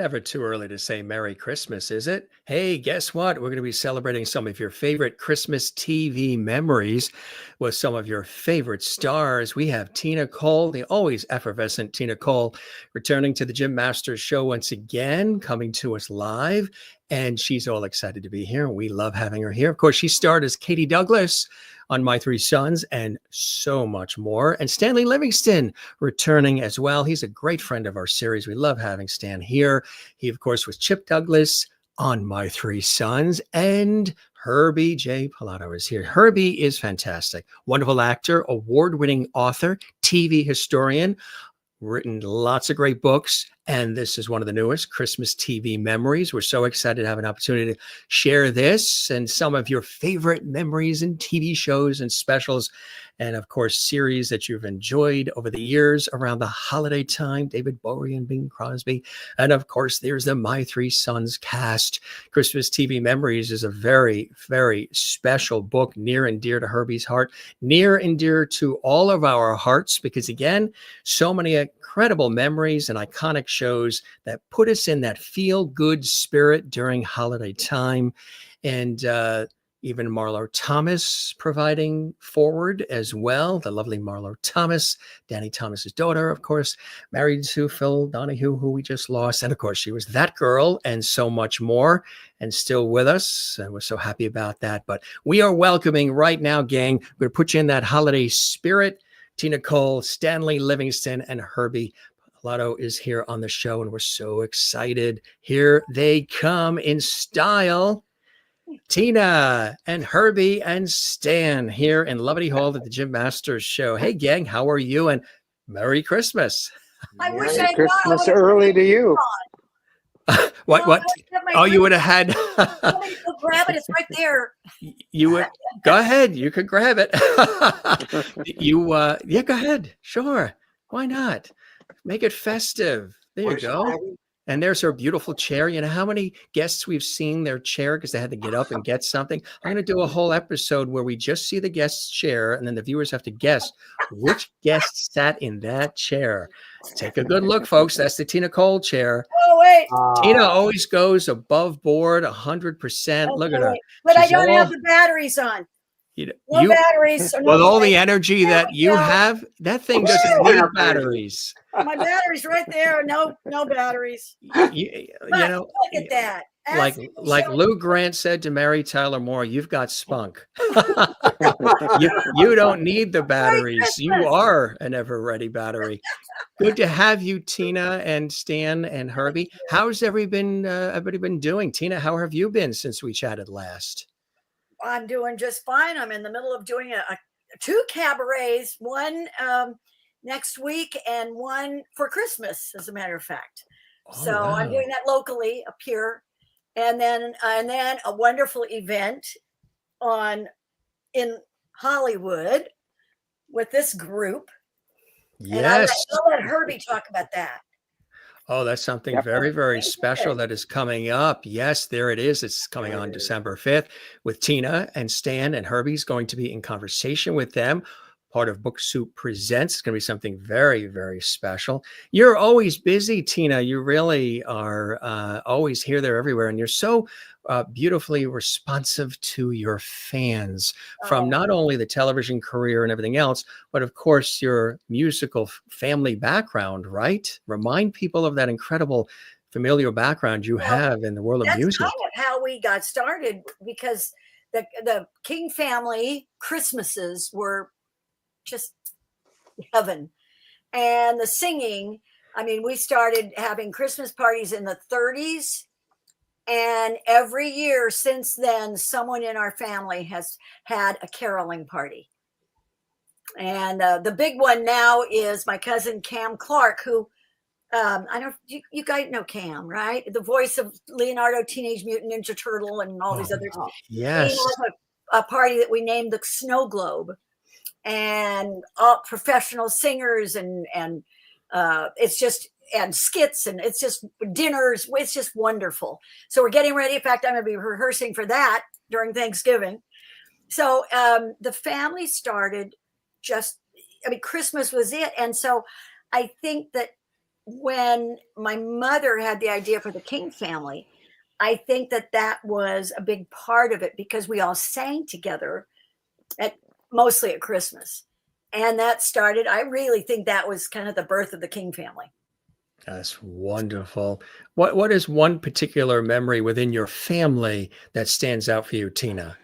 Never too early to say Merry Christmas, is it? Hey, guess what? We're going to be celebrating some of your favorite Christmas TV memories with some of your favorite stars. We have Tina Cole, the always effervescent Tina Cole, returning to the Jim Masters show once again, coming to us live. And she's all excited to be here. We love having her here. Of course, she starred as Katie Douglas on My Three Sons and so much more. And Stanley Livingston returning as well. He's a great friend of our series. We love having Stan here. He, of course, was Chip Douglas on My Three Sons, and Herbie J Pilato is here. Herbie is fantastic. Wonderful actor, award-winning author, TV historian, written lots of great books, and this is one of the newest, Christmas TV Memories. We're so excited to have an opportunity to share this and some of your favorite memories and TV shows and specials, and of course, series that you've enjoyed over the years around the holiday time, David Bowie and Bing Crosby. And of course, there's the My Three Sons cast. Christmas TV Memories is a very, very special book, near and dear to Herbie's heart, near and dear to all of our hearts, because again, so many incredible memories and iconic shows that put us in that feel-good spirit during holiday time. And even Marlo Thomas providing Foreword as well. The lovely Marlo Thomas, Danny Thomas's daughter, of course, married to Phil Donahue, who we just lost. And of course, she was that girl and so much more, and still with us. And we're so happy about that. But we are welcoming right now, gang. We're going to put you in that holiday spirit. Tina Cole, Stanley Livingston, and Herbie Pilato is here on the show, and we're so excited. Here they come in style. Tina and Herbie and Stan here in Lovely Hall at the Jim Masters show. Hey, gang, how are you? And Merry Christmas. I wish Merry I Christmas early to you. What? Oh, you would have had. Go grab it. It's right there. You would go ahead. You could grab it. Yeah, go ahead. Sure. Why not? Make it festive. There you go. And there's her beautiful chair. You know how many guests we've seen their chair because they had to get up and get something? I'm going to do a whole episode where we just see the guest's chair, and then the viewers have to guess which guest sat in that chair. Take a good look, folks. That's the Tina Cole chair. Oh, wait. Tina always goes above board 100%. Look at her. But I don't have the batteries on. No batteries. With all the energy that you have, that thing doesn't need batteries. My battery's right there. No batteries. You know, look at that. Like Lou Grant said to Mary Tyler Moore, you've got spunk. you don't need the batteries. You are an ever-ready battery. Good to have you, Tina and Stan and Herbie. How's everybody been doing? Tina, how have you been since we chatted last? I'm doing just fine. I'm in the middle of doing two cabarets, one next week and one for Christmas, as a matter of fact. Oh, so wow. I'm doing that locally up here, and then a wonderful event in Hollywood with this group. Yes, and I'll let Herbie talk about that. Oh, that's something very, very special that is coming up. Yes, there it is. It's coming on December 5th with Tina and Stan, and Herbie's going to be in conversation with them. Part of Book Soup Presents. It's going to be something very, very special. You're always busy, Tina. You really are always here, there, everywhere. And you're so beautifully responsive to your fans from not only the television career and everything else, but of course, your musical family background, right? Remind people of that incredible familial background you have in the world of music. That's kind of how we got started, because the King family Christmases were just heaven. And the singing, I mean, we started having Christmas parties in the 30s, and every year since then, someone in our family has had a caroling party. And the big one now is my cousin Cam Clark, who I don't, you guys know Cam, right? The voice of Leonardo, Teenage Mutant Ninja Turtle, and all these others. Yes. He has a party that we named the Snow Globe, and all professional singers, and it's just, and skits, and it's just dinners. It's just wonderful. So we're getting ready. In fact, I'm going to be rehearsing for that during Thanksgiving. So the family started Christmas was it. And so I think that when my mother had the idea for the King family, I think that that was a big part of it because we all sang together at mostly at Christmas. And that started, I really think that was kind of the birth of the King family. That's wonderful. What is one particular memory within your family that stands out for you, Tina?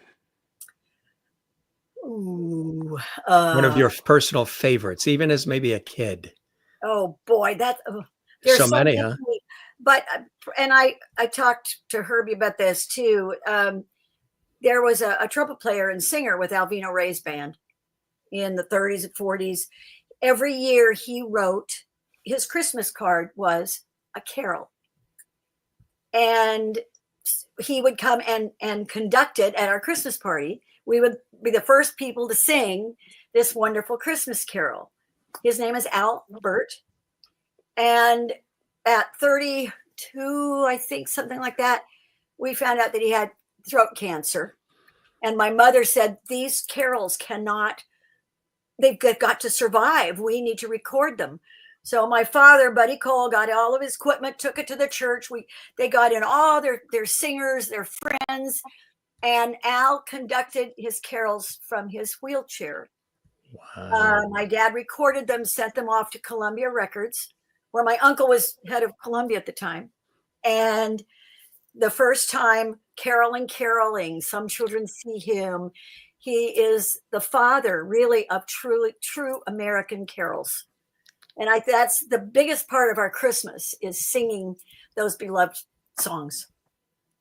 Ooh, One of your personal favorites, even as maybe a kid. oh boy, there's So so many, huh? many. But and I talked to Herbie about this too. There was a trumpet player and singer with Alvino Ray's band in the 30s and 40s. Every year he wrote, his Christmas card was a carol. And he would come and conduct it at our Christmas party. We would be the first people to sing this wonderful Christmas carol. His name is Albert. And at 32, I think, something like that, we found out that he had throat cancer. And my mother said, these carols cannot, they've got to survive. We need to record them. So my father, Buddy Cole, got all of his equipment, took it to the church. They got in all their singers, their friends, and Al conducted his carols from his wheelchair. Wow. My dad recorded them, sent them off to Columbia Records, where my uncle was head of Columbia at the time. And the first time, caroling, some children see him. He is the father, really, of true American carols. And that's the biggest part of our Christmas is singing those beloved songs.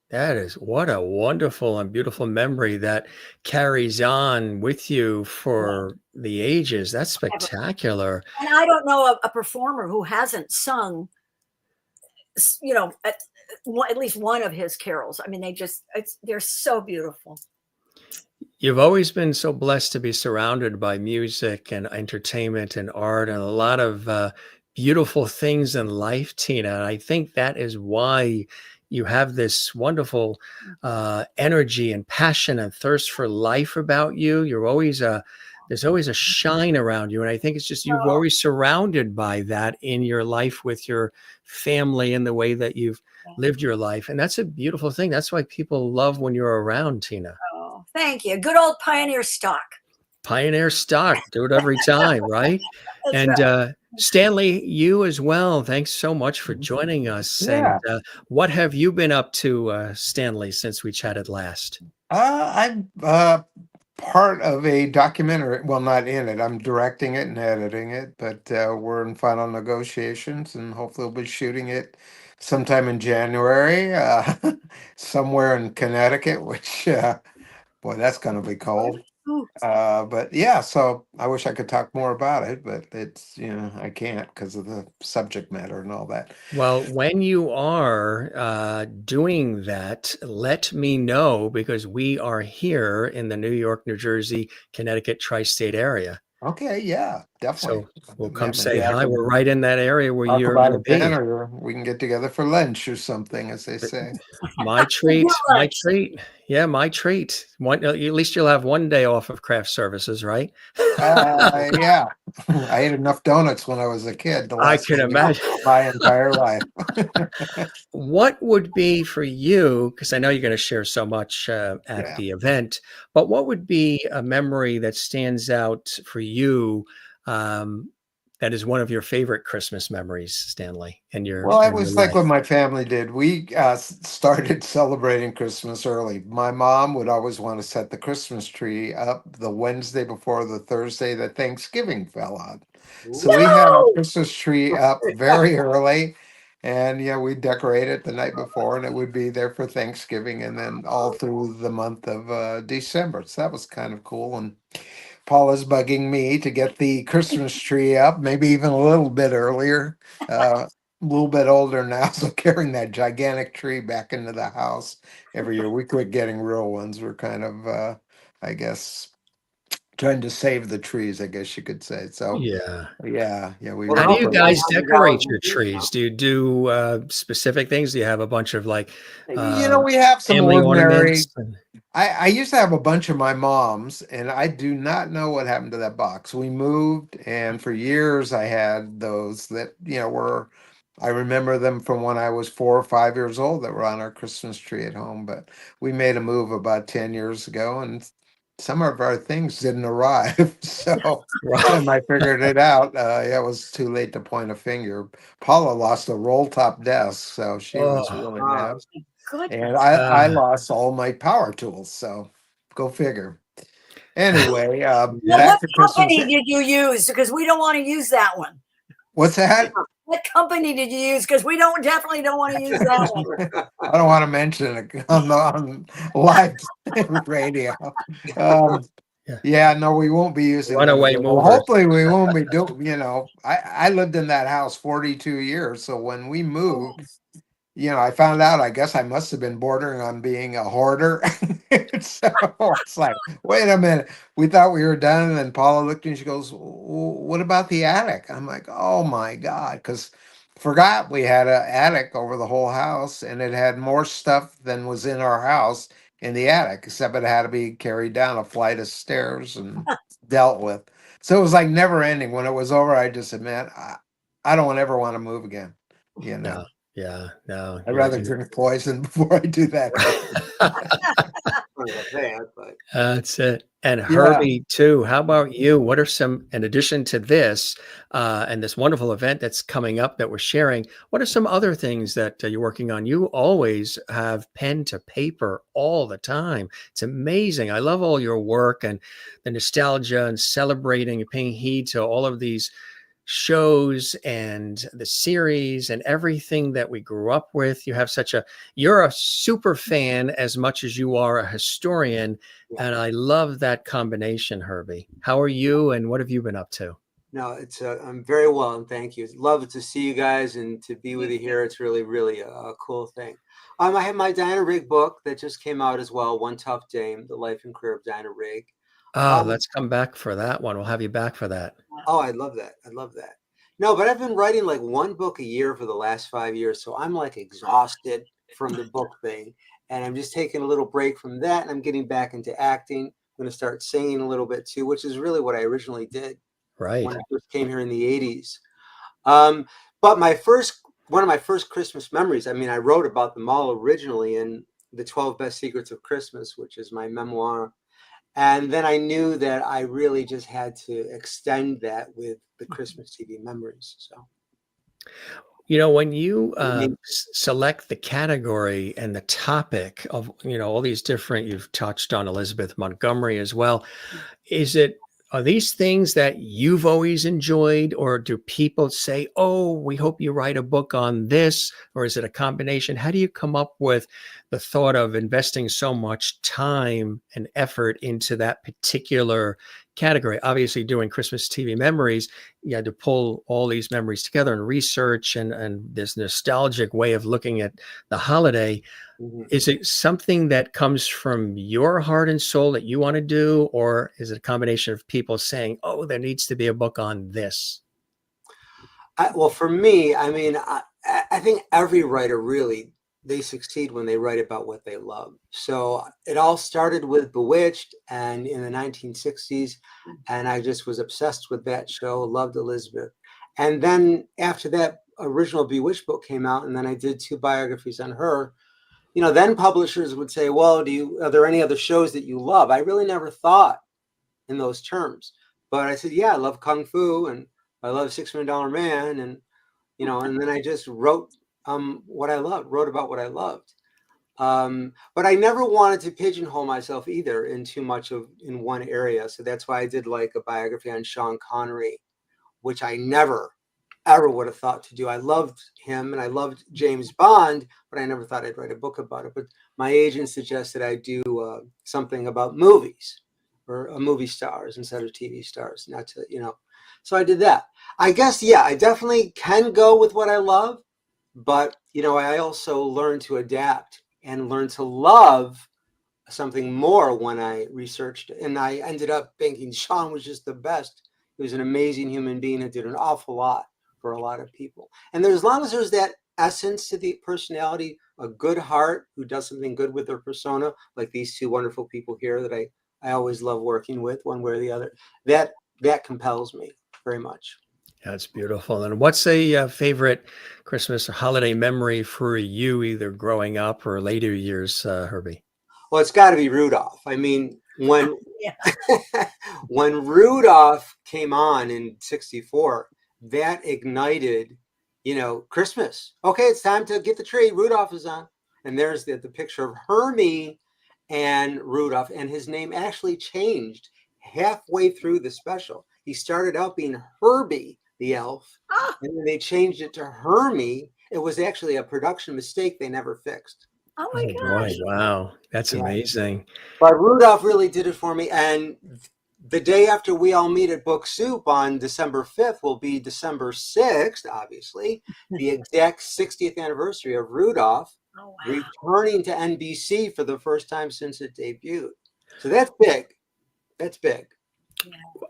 That is what a wonderful and beautiful memory that carries on with you for the ages. That's spectacular. And I don't know a performer who hasn't sung, at least one of his carols. I mean, they're so beautiful. You've always been so blessed to be surrounded by music and entertainment and art and a lot of beautiful things in life, Tina. And I think that is why you have this wonderful energy and passion and thirst for life about you. There's always a shine around you. And I think it's just you've always surrounded by that in your life with your family and the way that you've lived your life. And that's a beautiful thing. That's why people love when you're around, Tina. Oh, thank you. Good old pioneer stock. Pioneer stock, do it every time, right? And right. Stanley, you as well. Thanks so much for joining us. Yeah. And what have you been up to, Stanley, since we chatted last? I'm part of a documentary. Well, not in it. I'm directing it and editing it, but we're in final negotiations, and hopefully we'll be shooting it sometime in January, somewhere in Connecticut, which, boy, that's going to be cold. But yeah, so I wish I could talk more about it, but it's, I can't because of the subject matter and all that. Well, when you are doing that, let me know because we are here in the New York, New Jersey, Connecticut tri-state area. Okay, yeah, definitely. So we'll come Maybe say I hi. can We're right in that area where talk you're about going to it then, be. or we can get together for lunch or something, as they say. My treat, my treat. Yeah, my treat. At least you'll have one day off of craft services, right? Yeah, I ate enough donuts when I was a kid. I can imagine. My entire life. What would be for you, because I know you're going to share so much at the event, but what would be a memory that stands out for you that is one of your favorite Christmas memories, Stanley? Well, it was like what my family did. We started celebrating Christmas early. My mom would always want to set the Christmas tree up the Wednesday before the Thursday that Thanksgiving fell on. So we had our Christmas tree up very early. And we'd decorate it the night before, and it would be there for Thanksgiving and then all through the month of December. So that was kind of cool. And Paula's bugging me to get the Christmas tree up, maybe even a little bit earlier. A little bit older now, so carrying that gigantic tree back into the house every year. We quit getting real ones. We're kind of, I guess, trying to save the trees, I guess you could say. So yeah. We How do you guys decorate your trees? Do you do specific things? Do you have a bunch of like we have some family ordinary ornaments? I used to have a bunch of my mom's, and I do not know what happened to that box. We moved, and for years I had those that were I remember them from when I was 4 or 5 years old that were on our Christmas tree at home. But we made a move about 10 years ago, and some of our things didn't arrive. So by the Right. time I figured it out, yeah, it was too late to point a finger. Paula lost a roll top desk, so she was Oh, really Wow. mad. And Goodness. I uh, lost all my power tools. So go figure. Anyway, yeah. What back to Christmas. company did you use? Because we don't want to use that one. What's that? What company did you use? Because we definitely don't want to use that one. I don't want to mention it on live radio. Um, Yeah. yeah, no, we won't be using them Runaway again. Well, movers. hopefully we won't be doing, I lived in that house 42 years. So when we moved, I found out, I guess I must have been bordering on being a hoarder. So it's like, wait a minute. We thought we were done. And then Paula looked and she goes, What about the attic? I'm like, oh my God. Because forgot we had an attic over the whole house and it had more stuff than was in our house in the attic, except it had to be carried down a flight of stairs and dealt with. So it was like never ending. When it was over, I just said, man, I don't ever want to move again. You know. No. Yeah. No. I'd rather drink poison before I do that. But That's it. And Yeah. Herbie, too. How about you? What are some, in addition to this and this wonderful event that's coming up that we're sharing, what are some other things that you're working on? You always have pen to paper all the time. It's amazing. I love all your work and the nostalgia and celebrating and paying heed to all of these shows and the series and everything that we grew up with. You're a super fan as much as you are a historian. Yeah. And I love that combination, Herbie. How are you and what have you been up to? no, it's I'm very well, and thank you. Love to see you guys and to be with you here. It's really, really a cool thing. I have my Diana Rigg book that just came out as well, One Tough Dame: The Life and Career of Diana Rigg. Oh, let's come back for that one. We'll have you back for that. Oh, I love that. I love that. No, but I've been writing like one book a year for the last 5 years. So I'm like exhausted from the book thing. And I'm just taking a little break from that. And I'm getting back into acting. I'm going to start singing a little bit too, which is really what I originally did Right. when I first came here in the 80s. But one of my first Christmas memories, I mean, I wrote about them all originally in The 12 Best Secrets of Christmas, which is my memoir. And then I knew that I really just had to extend that with the Christmas TV memories. So, When you select the category and the topic of, all these different, you've touched on Elizabeth Montgomery as well. Are these things that you've always enjoyed, or do people say, oh, we hope you write a book on this, or is it a combination? How do you come up with the thought of investing so much time and effort into that particular category? Obviously, doing Christmas TV memories, you had to pull all these memories together and research and this nostalgic way of looking at the holiday. Is it something that comes from your heart and soul that you want to do, or is it a combination of people saying, oh, there needs to be a book on this? well, for me, I mean, I think every writer really, they succeed when they write about what they love. So it all started with Bewitched and in the 1960s. And I just was obsessed with that show, loved Elizabeth. And then after that original Bewitched book came out, and then I did 2 biographies on her, then publishers would say, well, are there any other shows that you love? I really never thought in those terms, but I said, yeah, I love Kung Fu and I love $6 Million Man. And, and then I just wrote what I loved, wrote about what I loved. But I never wanted to pigeonhole myself either in too much in one area. So that's why I did like a biography on Sean Connery, which I never ever would have thought to do. I loved him and I loved James Bond, but I never thought I'd write a book about it. But my agent suggested I do something about movies or movie stars instead of TV stars, not to, so I did that. I guess, yeah, I definitely can go with what I love, but, I also learned to adapt and learn to love something more when I researched it. And I ended up thinking Sean was just the best. He was an amazing human being that did an awful lot for a lot of people. And as long as there's that essence to the personality, a good heart who does something good with their persona, like these 2 wonderful people here that I always love working with one way or the other, that compels me very much. That's beautiful. And what's a favorite Christmas or holiday memory for you, either growing up or later years, Herbie? Well, it's got to be Rudolph. I mean, when Yeah. when Rudolph came on in '64, that ignited, Christmas. Okay, it's time to get the tree. Rudolph is on. And there's the picture of Hermie and Rudolph, and his name actually changed halfway through the special. He started out being Herbie the elf, Ah, and then they changed it to Hermie. It was actually a production mistake they never fixed. oh my Oh boy, gosh. wow. That's Yeah. amazing. But Rudolph really did it for me. And the day after we all meet at Book Soup on December 5th will be December 6th, obviously, the exact 60th anniversary of Rudolph Oh, wow. returning to NBC for the first time since it debuted. So that's big. That's big.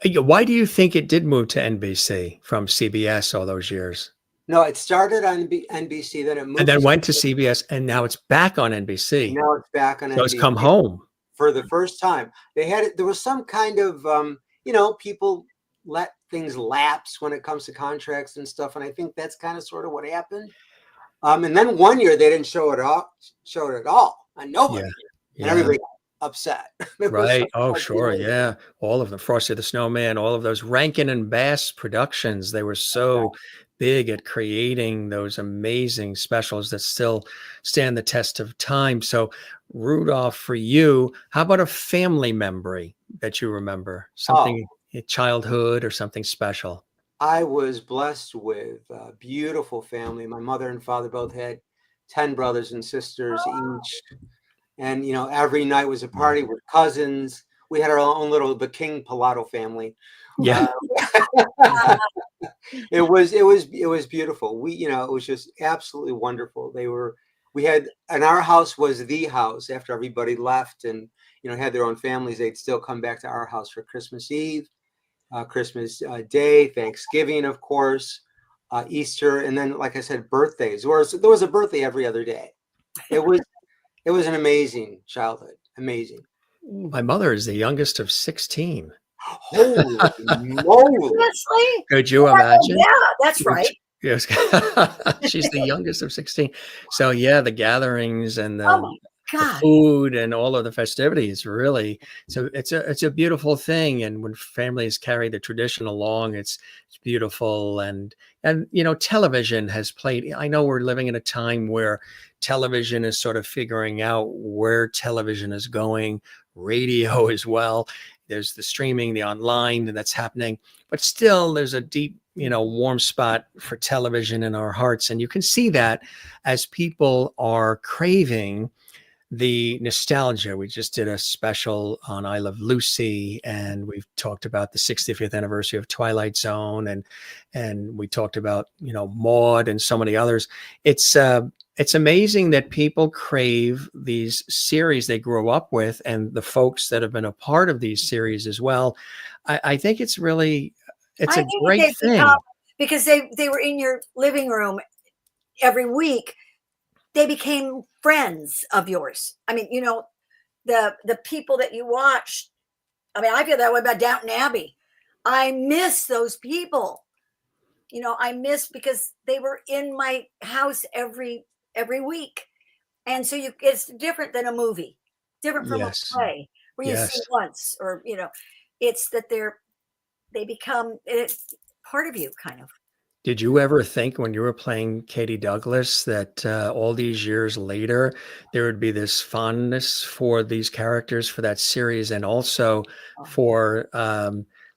Why do you think it did move to NBC from CBS all those years? No, it started on NBC, then it moved And then to went to CBS, and now it's back on NBC. now it's back on So it's NBC come home. for the first time. They had it. There was some kind of, people let things lapse when it comes to contracts and stuff, and I think that's kind of sort of what happened. And then one year they didn't show it at all, and nobody, and Yeah. everybody got upset. It was Right. like, Oh, oh, sure. dear. Yeah. All of them. Frosty the Snowman, all of those Rankin and Bass productions. They were so big at creating those amazing specials that still stand the test of time. So, Rudolph, for you, how about a family memory that you remember? Something in childhood or something special? I was blessed with a beautiful family. My mother and father both had 10 brothers and sisters each. And, every night was a party with cousins. We had our own little, the King Pilato family. Yeah. It was beautiful. It was just absolutely wonderful. And our house was the house after everybody left and, had their own families. They'd still come back to our house for Christmas Eve, Christmas Day, Thanksgiving, of course, Easter. And then, like I said, birthdays. There was a birthday every other day. It was an amazing childhood. Amazing. My mother is the youngest of 16. Holy moly. Seriously? Could you imagine? Yeah, that's right. Yes. She's the youngest of 16. So yeah, the gatherings and Oh my the God. food and all of the festivities really. So it's a beautiful thing. And when families carry the tradition along, it's beautiful. And television has played. I know we're living in a time where television is sort of figuring out where television is going, radio as well. There's the streaming, the online, and that's happening. But still, there's a deep, warm spot for television in our hearts. And you can see that as people are craving the nostalgia. We just did a special on I Love Lucy, and we've talked about the 65th anniversary of Twilight Zone, and we talked about Maude and so many others. It's amazing that people crave these series they grew up with, and the folks that have been a part of these series as well. I think it's really a think great they've thing. become, because they were in your living room every week. They became friends of yours. I mean, the people that you watched. I mean, I feel that way about Downton Abbey. I miss those people. I miss because they were in my house every week. And so it's different than a movie, different from Yes. a play where you see Yes. once, or, it's that they become it's part of you, kind of. Did you ever think when you were playing Katie Douglas that all these years later there would be this fondness for these characters, for that series, and also for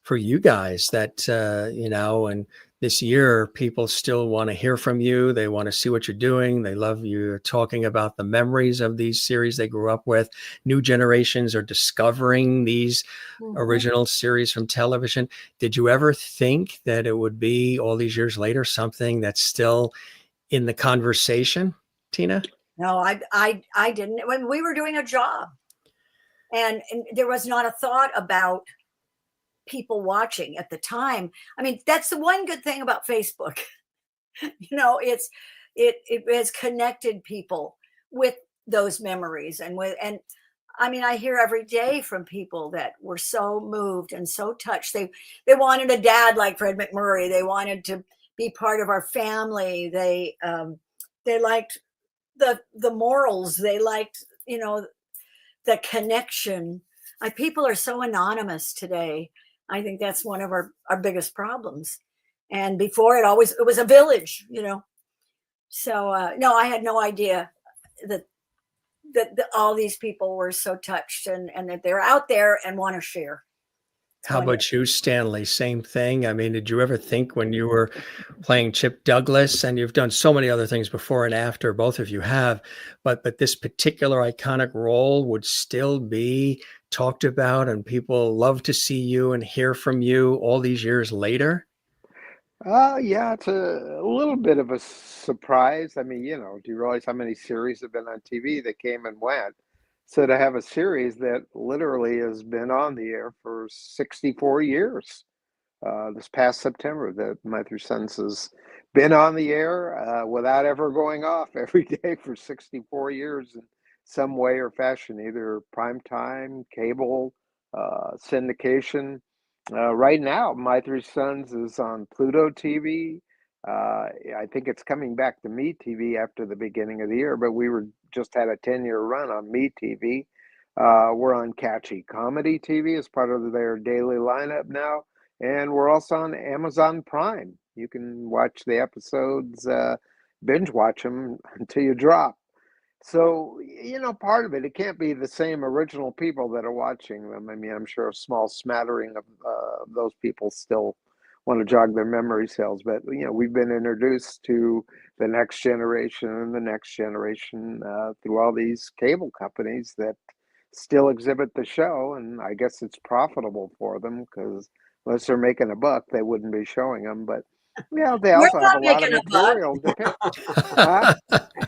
you guys that and this year people still want to hear from you. They want to see what you're doing. They love you talking about the memories of these series they grew up with. New generations are discovering these original series from television. Did you ever think that it would be all these years later something that's still in the conversation, Tina? No, I didn't. When we were doing a job, and there was not a thought about people watching at the time. I mean, that's the one good thing about Facebook. It has connected people with those memories, and I mean, I hear every day from people that were so moved and so touched. They wanted a dad like Fred McMurray. They wanted to be part of our family. They liked the morals. They liked, the connection. People are so anonymous today. I think that's one of our biggest problems. And before it was a village, So no, I had no idea that all these people were so touched and that they're out there and want to share. How about you, Stanley? Same thing. I mean, did you ever think when you were playing Chip Douglas, and you've done so many other things before and after, both of you have, but this particular iconic role would still be talked about and people love to see you and hear from you all these years later? Yeah, it's a little bit of a surprise. I mean, do you realize how many series have been on TV that came and went? So to have a series that literally has been on the air for 64 years, this past September, that My Three Sons has been on the air without ever going off every day for 64 years in some way or fashion, either prime time, cable, syndication. Right now, My Three Sons is on Pluto TV. I think it's coming back to Me TV after the beginning of the year, but we just had a 10-year run on Me TV. We're on Catchy Comedy TV as part of their daily lineup now, and we're also on Amazon Prime. You can watch the episodes, binge watch them until you drop. So, part of it can't be the same original people that are watching them. I mean, I'm sure a small smattering of those people still want to jog their memory cells, but, we've been introduced to the next generation and the next generation through all these cable companies that still exhibit the show. And I guess it's profitable for them because unless they're making a buck, they wouldn't be showing them. But, they We're also have a not lot of making a buck. material to pick. Huh?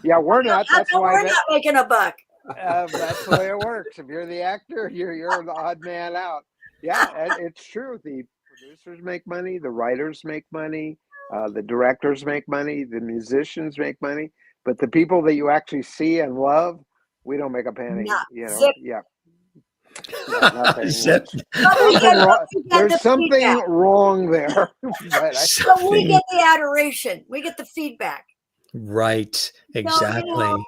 Yeah, we're not. That's why we're not making a buck. that's the way it works. If you're the actor, you're the odd man out. Yeah, it's true. The producers make money, the writers make money, the directors make money, the musicians make money, but the people that you actually see and love, we don't make a penny. Zip. Yeah. Nothing. Zip. Something wrong. There's something wrong there. So we get the adoration. We get the feedback. Right. Exactly.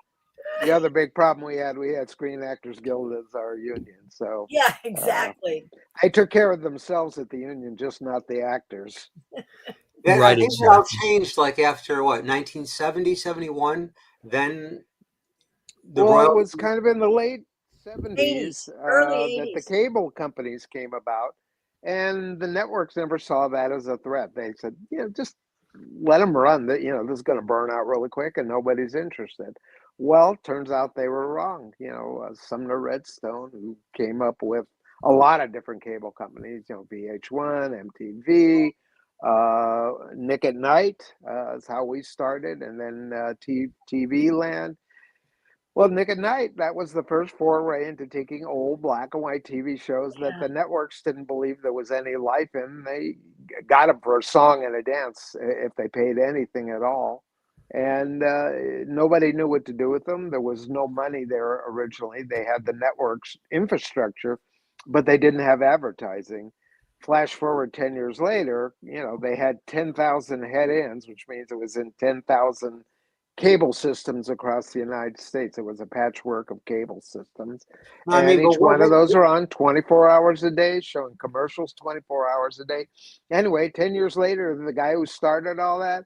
The other big problem we had Screen Actors Guild as our union. So yeah, exactly. They took care of themselves at the union, just not the actors. I think it all changed like after what, 1970, 71? Then it was kind of in the late 70s, early 80s. that the cable companies came about, and the networks never saw that as a threat. They said, just let them run. This is going to burn out really quick and nobody's interested. Well, turns out they were wrong. Sumner Redstone, who came up with a lot of different cable companies, VH1, MTV, Nick at Night is how we started, and then TV Land. Well, Nick at Night, that was the first foray into taking old black and white TV shows that the networks didn't believe there was any life in. They got them for a song and a dance if they paid anything at all. And nobody knew what to do with them. There was no money there originally. They had the network's infrastructure, but they didn't have advertising. Flash forward 10 years later, they had 10,000 head-ins, which means it was in 10,000 cable systems across the United States. It was a patchwork of cable systems. Each one of those are on 24 hours a day, showing commercials 24 hours a day. Anyway, 10 years later, the guy who started all that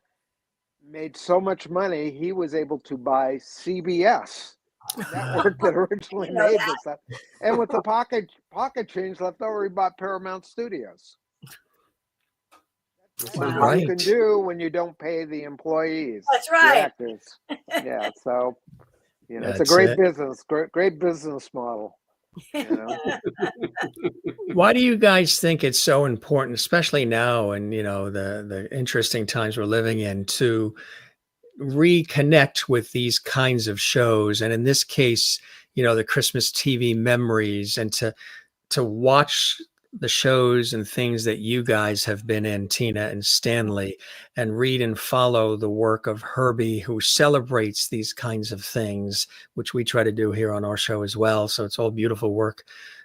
made so much money, he was able to buy CBS, the network that originally made this stuff. And with the pocket change left over, he bought Paramount Studios. That's what you can do when you don't pay the employees. That's right. The actors. Yeah, so it's a great business, great business model. Why do you guys think it's so important, especially now and the interesting times we're living in, to reconnect with these kinds of shows, and in this case, the Christmas TV memories, and to watch the shows and things that you guys have been in, Tina and Stanley, and read and follow the work of Herbie, who celebrates these kinds of things, which we try to do here on our show as well. So it's all beautiful work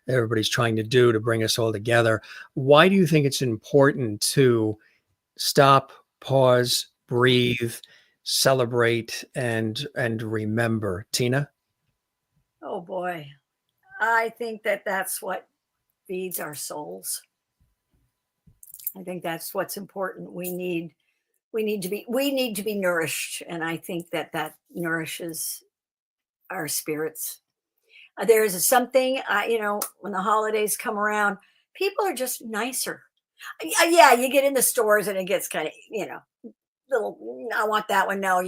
everybody's trying to do to bring us all together. Why do you think it's important to stop, pause, breathe, celebrate, and remember? Tina? Oh boy. I think that that's what feeds our souls. I think that's what's important. We need to be nourished, and I think that nourishes our spirits. There is something, when the holidays come around, people are just nicer. Yeah, you get in the stores and it gets kind of, little, I want that one. No,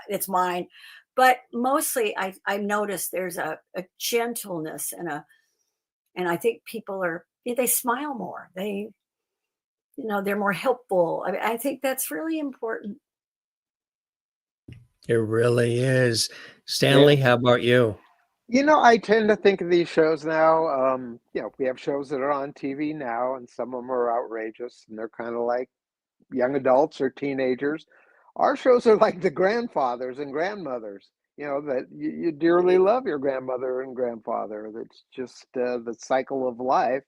it's mine. But mostly I've noticed there's a gentleness and I think people they smile more. They're more helpful. I think that's really important. It really is. Stanley, how about you? I tend to think of these shows now. We have shows that are on TV now, and some of them are outrageous, and they're kind of like young adults or teenagers. Our shows are like the grandfathers and grandmothers, that you dearly love your grandmother and grandfather. That's just the cycle of life.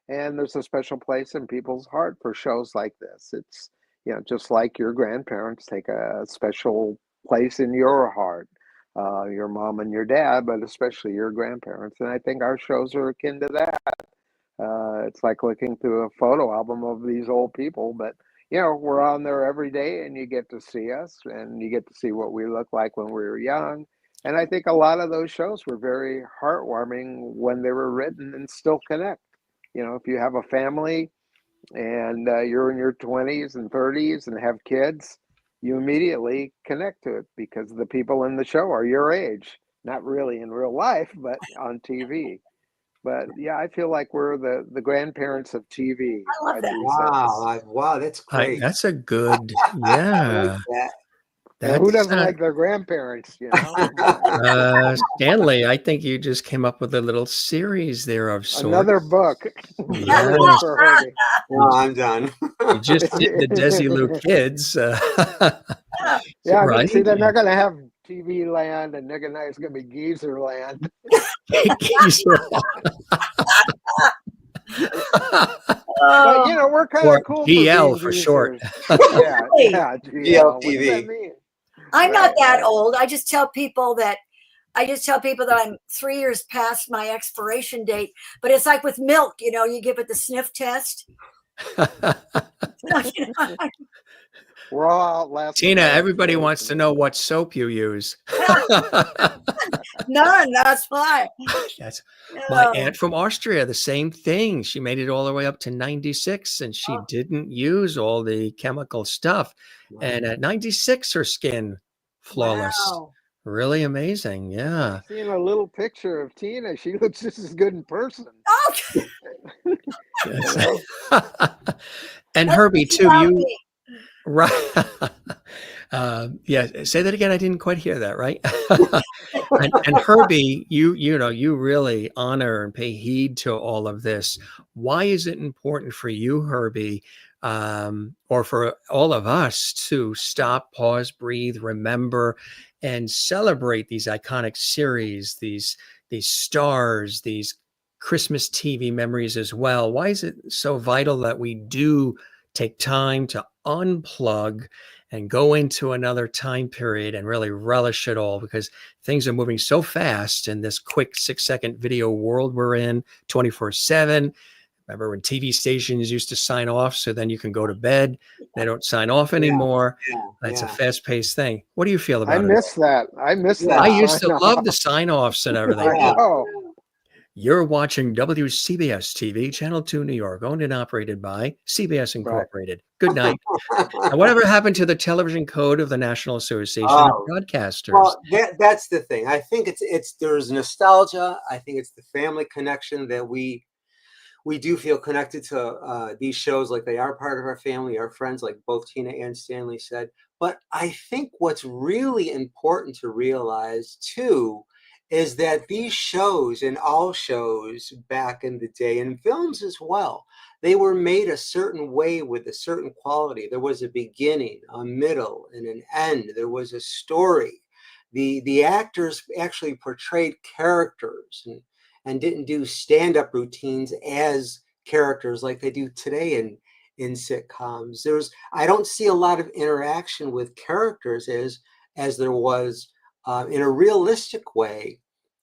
And there's a special place in people's heart for shows like this. It's, just like your grandparents take a special place in your heart. Your mom and your dad, but especially your grandparents. And I think our shows are akin to that. It's like looking through a photo album of these old people, but we're on there every day and you get to see us and you get to see what we look like when we were young. And I think a lot of those shows were very heartwarming when they were written and still connect. If you have a family and you're in your 20s and 30s and have kids, you immediately connect to it because the people in the show are your age, not really in real life, but on TV. But yeah, I feel like we're the grandparents of TV. I love that. Wow, that's great. That's a good, I yeah. like that. Who doesn't like their grandparents? Stanley, I think you just came up with a little series there of sorts. Another book. Yes. No, I'm done. You just did the Desilu kids. Yeah, right? See, they're not going to have TV land, and it's going to be geezer land. But we're kind of cool. GL for short. Yeah, GL. What does that mean? I'm not that old. I just tell people that I'm 3 years past my expiration date. But it's like with milk, you give it the sniff test. We're all outlasted. Tina, everybody wants to know what soap you use. None, that's fine. My aunt from Austria, the same thing. She made it all the way up to 96 and she didn't use all the chemical stuff. Wow. And at 96, her skin flawless. Wow. Really amazing. Yeah. I've seen a little picture of Tina. She looks just as good in person. And Herbie too, right. Yeah. Say that again. I didn't quite hear that. Right. and Herbie, you really honor and pay heed to all of this. Why is it important for you, Herbie, or for all of us to stop, pause, breathe, remember, and celebrate these iconic series, these stars, these Christmas TV memories as well? Why is it so vital that we do take time to unplug and go into another time period and really relish it all? Because things are moving so fast in this quick 6-second video world we're in 24/7. Remember when TV stations used to sign off so then you can go to bed? They don't sign off anymore. It's a fast-paced thing. What do you feel about it? I miss that. I used to love the sign-offs and everything. You're watching WCBS TV, Channel 2 New York, owned and operated by CBS Incorporated. Right. Good night. And whatever happened to the television code of the National Association of Broadcasters? Well, that's the thing. I think there's nostalgia. I think it's the family connection that we do feel connected to these shows like they are part of our family, our friends, like both Tina and Stanley said. But I think what's really important to realize too is that these shows, and all shows back in the day, and films as well, they were made a certain way with a certain quality. There was a beginning, a middle, and an end. There was a story. The actors actually portrayed characters and didn't do stand-up routines as characters like they do today in sitcoms. I don't see a lot of interaction with characters as there was in a realistic way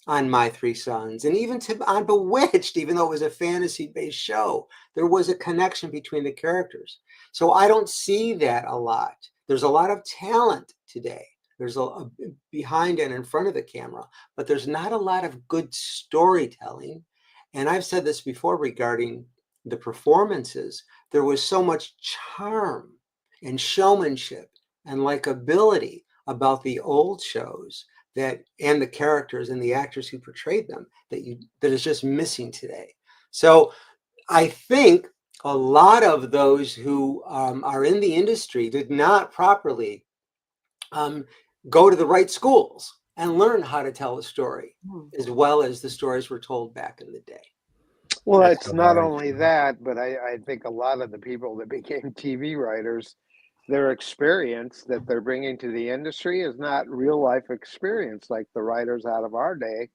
on My Three Sons, and even on Bewitched, even though it was a fantasy-based show, there was a connection between the characters. So I don't see that a lot. There's a lot of talent today. There's a behind and in front of the camera, but there's not a lot of good storytelling. And I've said this before regarding the performances. There was so much charm and showmanship and likability about the old shows and the characters and the actors who portrayed them that is just missing today. So I think a lot of those who are in the industry did not properly go to the right schools and learn how to tell a story as well as the stories were told back in the day. Well, That's it's not very only true. that, but I think a lot of the people that became TV writers, their experience that they're bringing to the industry is not real life experience like the writers out of our day.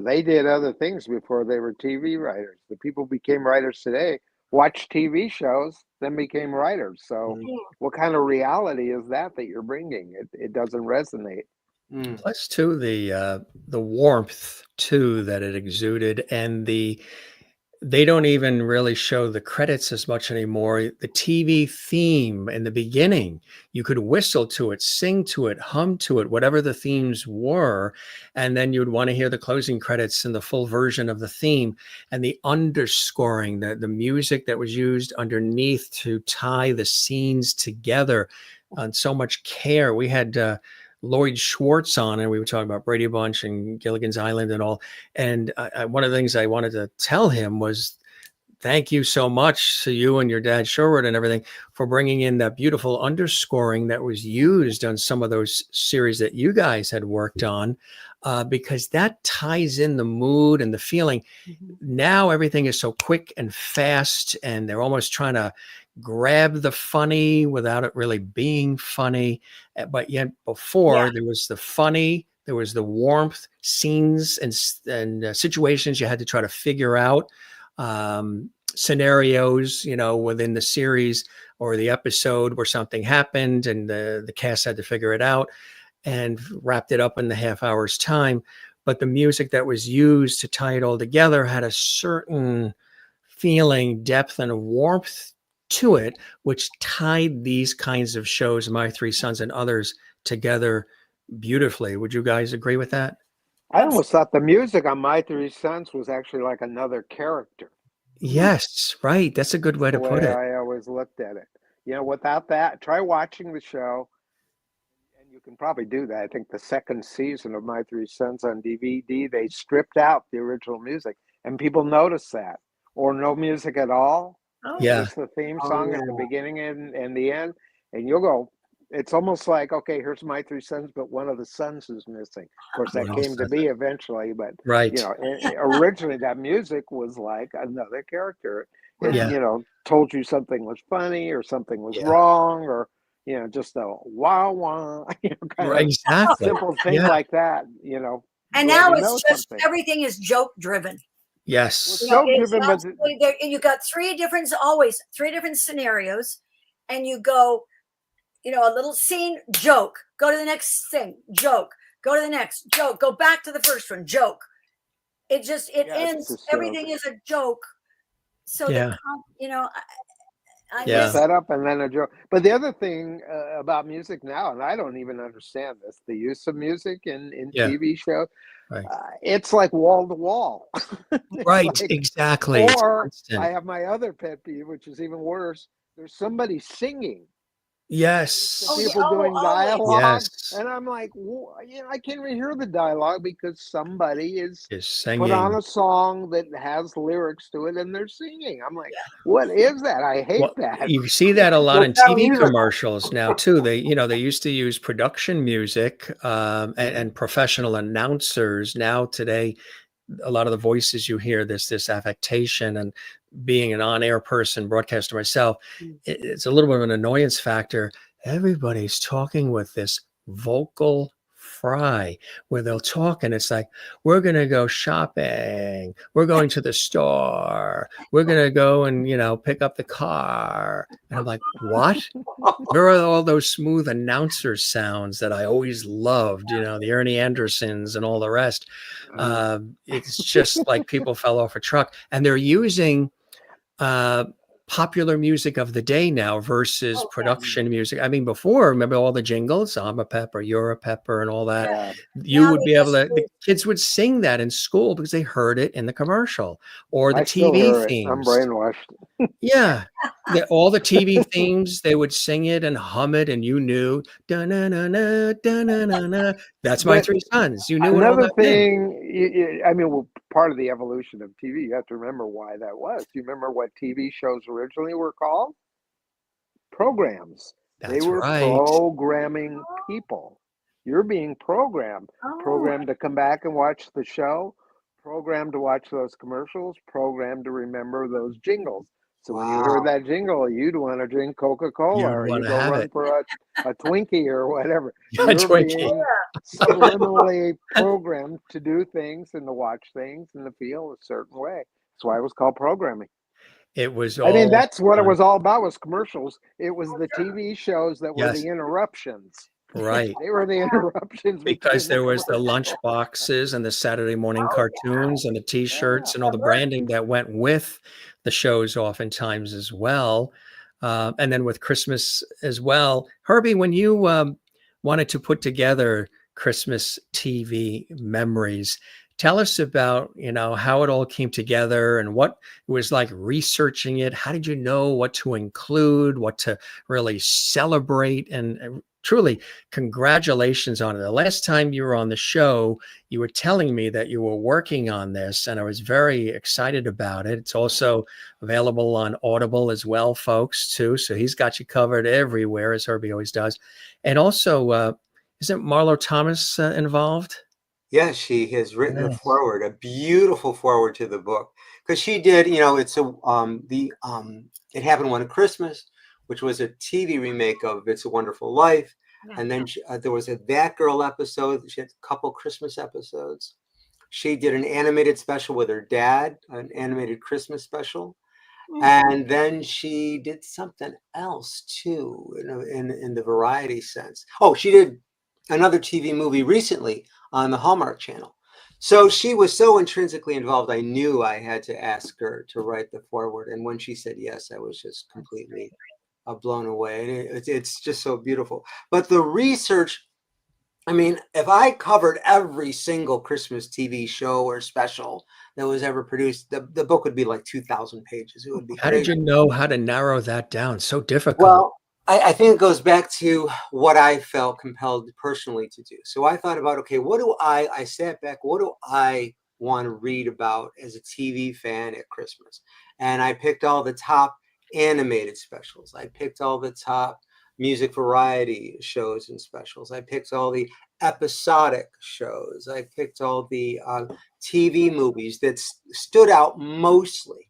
They did other things before they were TV writers. The people who became writers today watched TV shows, then became writers. So what kind of reality is that you're bringing? It doesn't resonate. Plus, too, the warmth too that it exuded, and they don't even really show the credits as much anymore. The TV theme in the beginning, you could whistle to it, sing to it, hum to it, whatever the themes were. And then you'd want to hear the closing credits and the full version of the theme and the underscoring, the music that was used underneath to tie the scenes together on so much care. We had Lloyd Schwartz on, and we were talking about Brady Bunch and Gilligan's Island and all. And one of the things I wanted to tell him was, thank you so much to you and your dad, Sherwood, and everything for bringing in that beautiful underscoring that was used on some of those series that you guys had worked on, because that ties in the mood and the feeling. Now everything is so quick and fast, and they're almost trying to grab the funny without it really being funny. But yet before there was the funny, there was the warmth, scenes and situations you had to try to figure out, scenarios, within the series or the episode where something happened and the cast had to figure it out and wrapped it up in the half hour's time. But the music that was used to tie it all together had a certain feeling, depth, and warmth to it, which tied these kinds of shows, My Three Sons and others, together beautifully. Would you guys agree with that? I almost thought the music on My Three Sons was actually like another character. Yes, right. That's a good way to The put way it. I always looked at it. Without that, try watching the show, and you can probably do that. I think the second season of My Three Sons on DVD, they stripped out the original music, and people noticed that, or no music at all. Yeah. Just the theme song at the beginning and the end, and you'll go. It's almost like, okay, here's My Three Sons, but one of the sons is missing. Of course, that Well came to said. be eventually, but Right. originally that music was like another character. It Yeah. told you something was funny or something was Yeah. wrong, or just a wah wah, kind Right, of exactly. simple thing Yeah. like that. And let now you it's know just something. everything is joke driven. Yes. Joke It's driven, but absolutely there, and you got always three different scenarios, and you go, a little scene, joke, go to the next thing, joke, go to the next, joke, go back to the first one, joke. It it's ends. just Everything is a joke. So Yeah. I Yeah. miss. set up and then a joke. But the other thing about music now, and I don't even understand this, the use of music in Yeah. TV shows, Right. it's like wall to wall. Right. Exactly. It's Or I constant. have my other pet peeve, which is even worse. There's somebody singing Yes. Oh, yeah. people doing Always. dialogue, Yes. and I'm like, I can't even hear the dialogue because somebody is Is put on singing. a song that has lyrics to it and they're singing. I'm like, Yeah. what is that? I hate Well, that. you see that a lot Well, in it's not TV musical. commercials now too. They used to use production music and professional announcers. Now today, a lot of the voices you hear, this affectation, and being an on-air person, broadcaster myself, it's a little bit of an annoyance factor. Everybody's talking with this vocal fry where they'll talk and it's like, we're going to go shopping, we're going to the store, we're going to go and pick up the car, and I'm like, what? Where are all those smooth announcer sounds that I always loved, the Ernie Andersons and all the rest? It's just like people fell off a truck, and they're using uh, popular music of the day now versus Oh, yeah. production music. I mean, before, remember all the jingles, I'm a pepper, you're a pepper, and all that. Yeah. You Now would they be able just to, the kids would sing that in school because they heard it in the commercial or the I still TV hear it. I'm themes. brainwashed. Yeah. All the TV themes, they would sing it and hum it, and you knew, da-na-na-na, da-na-na-na. That's My But Three Sons. You knew what all another that meant. thing, I mean, well, part of the evolution of TV, you have to remember why that was. Do you remember what TV shows originally were called? Programs. They That's were right. programming people. You're being programmed. Oh, Programmed to come back and watch the show, programmed to watch those commercials, programmed to remember those jingles. So when you heard Wow. that jingle, you'd want to drink Coca-Cola You'd or want you to go have run it. for a Twinkie or whatever. A You're Twinkie. being subliminally programmed to do things and to watch things and to feel a certain way. That's why it was called programming. It was I mean, all that's what it fun. was all about was commercials. It was the TV shows that were Yes, the interruptions. right. They were the interruptions Because between the there was the commercials. lunch boxes and the Saturday morning oh, cartoons and the Yeah. T-shirts and all the branding that went with the shows oftentimes as well. And then with Christmas as well. Herbie, when you wanted to put together Christmas TV memories, tell us about, how it all came together and what it was like researching it. How did you know what to include, what to really celebrate? And truly, congratulations on it. The last time you were on the show, you were telling me that you were working on this, and I was very excited about it. It's also available on Audible as well, folks, too. So he's got you covered everywhere, as Herbie always does. And also, isn't Marlo Thomas involved? Yeah, she has written the Yes. foreword, a beautiful foreword to the book. Because she did, it's It Happened One Christmas, which was a TV remake of It's a Wonderful Life. yeah. And then there was a That Girl episode. She had a couple Christmas episodes. She did an animated special with her dad, an animated Christmas special. And then she did something else too, in the variety sense. Oh, she did another TV movie recently on the Hallmark Channel. So she was so intrinsically involved. I knew I had to ask her to write the foreword. And when she said yes, I was just completely blown away. And it's just so beautiful. But the research, I mean, if I covered every single Christmas TV show or special that was ever produced, the book would be like 2,000 pages. It would be How did crazy. you know how to narrow that down? So difficult. Well, I think it goes back to what I felt compelled personally to do. So I thought about, okay, I sat back, what do I want to read about as a TV fan at Christmas? And I picked all the top animated specials. I picked all the top music variety shows and specials. I picked all the episodic shows. I picked all the TV movies that stood out mostly.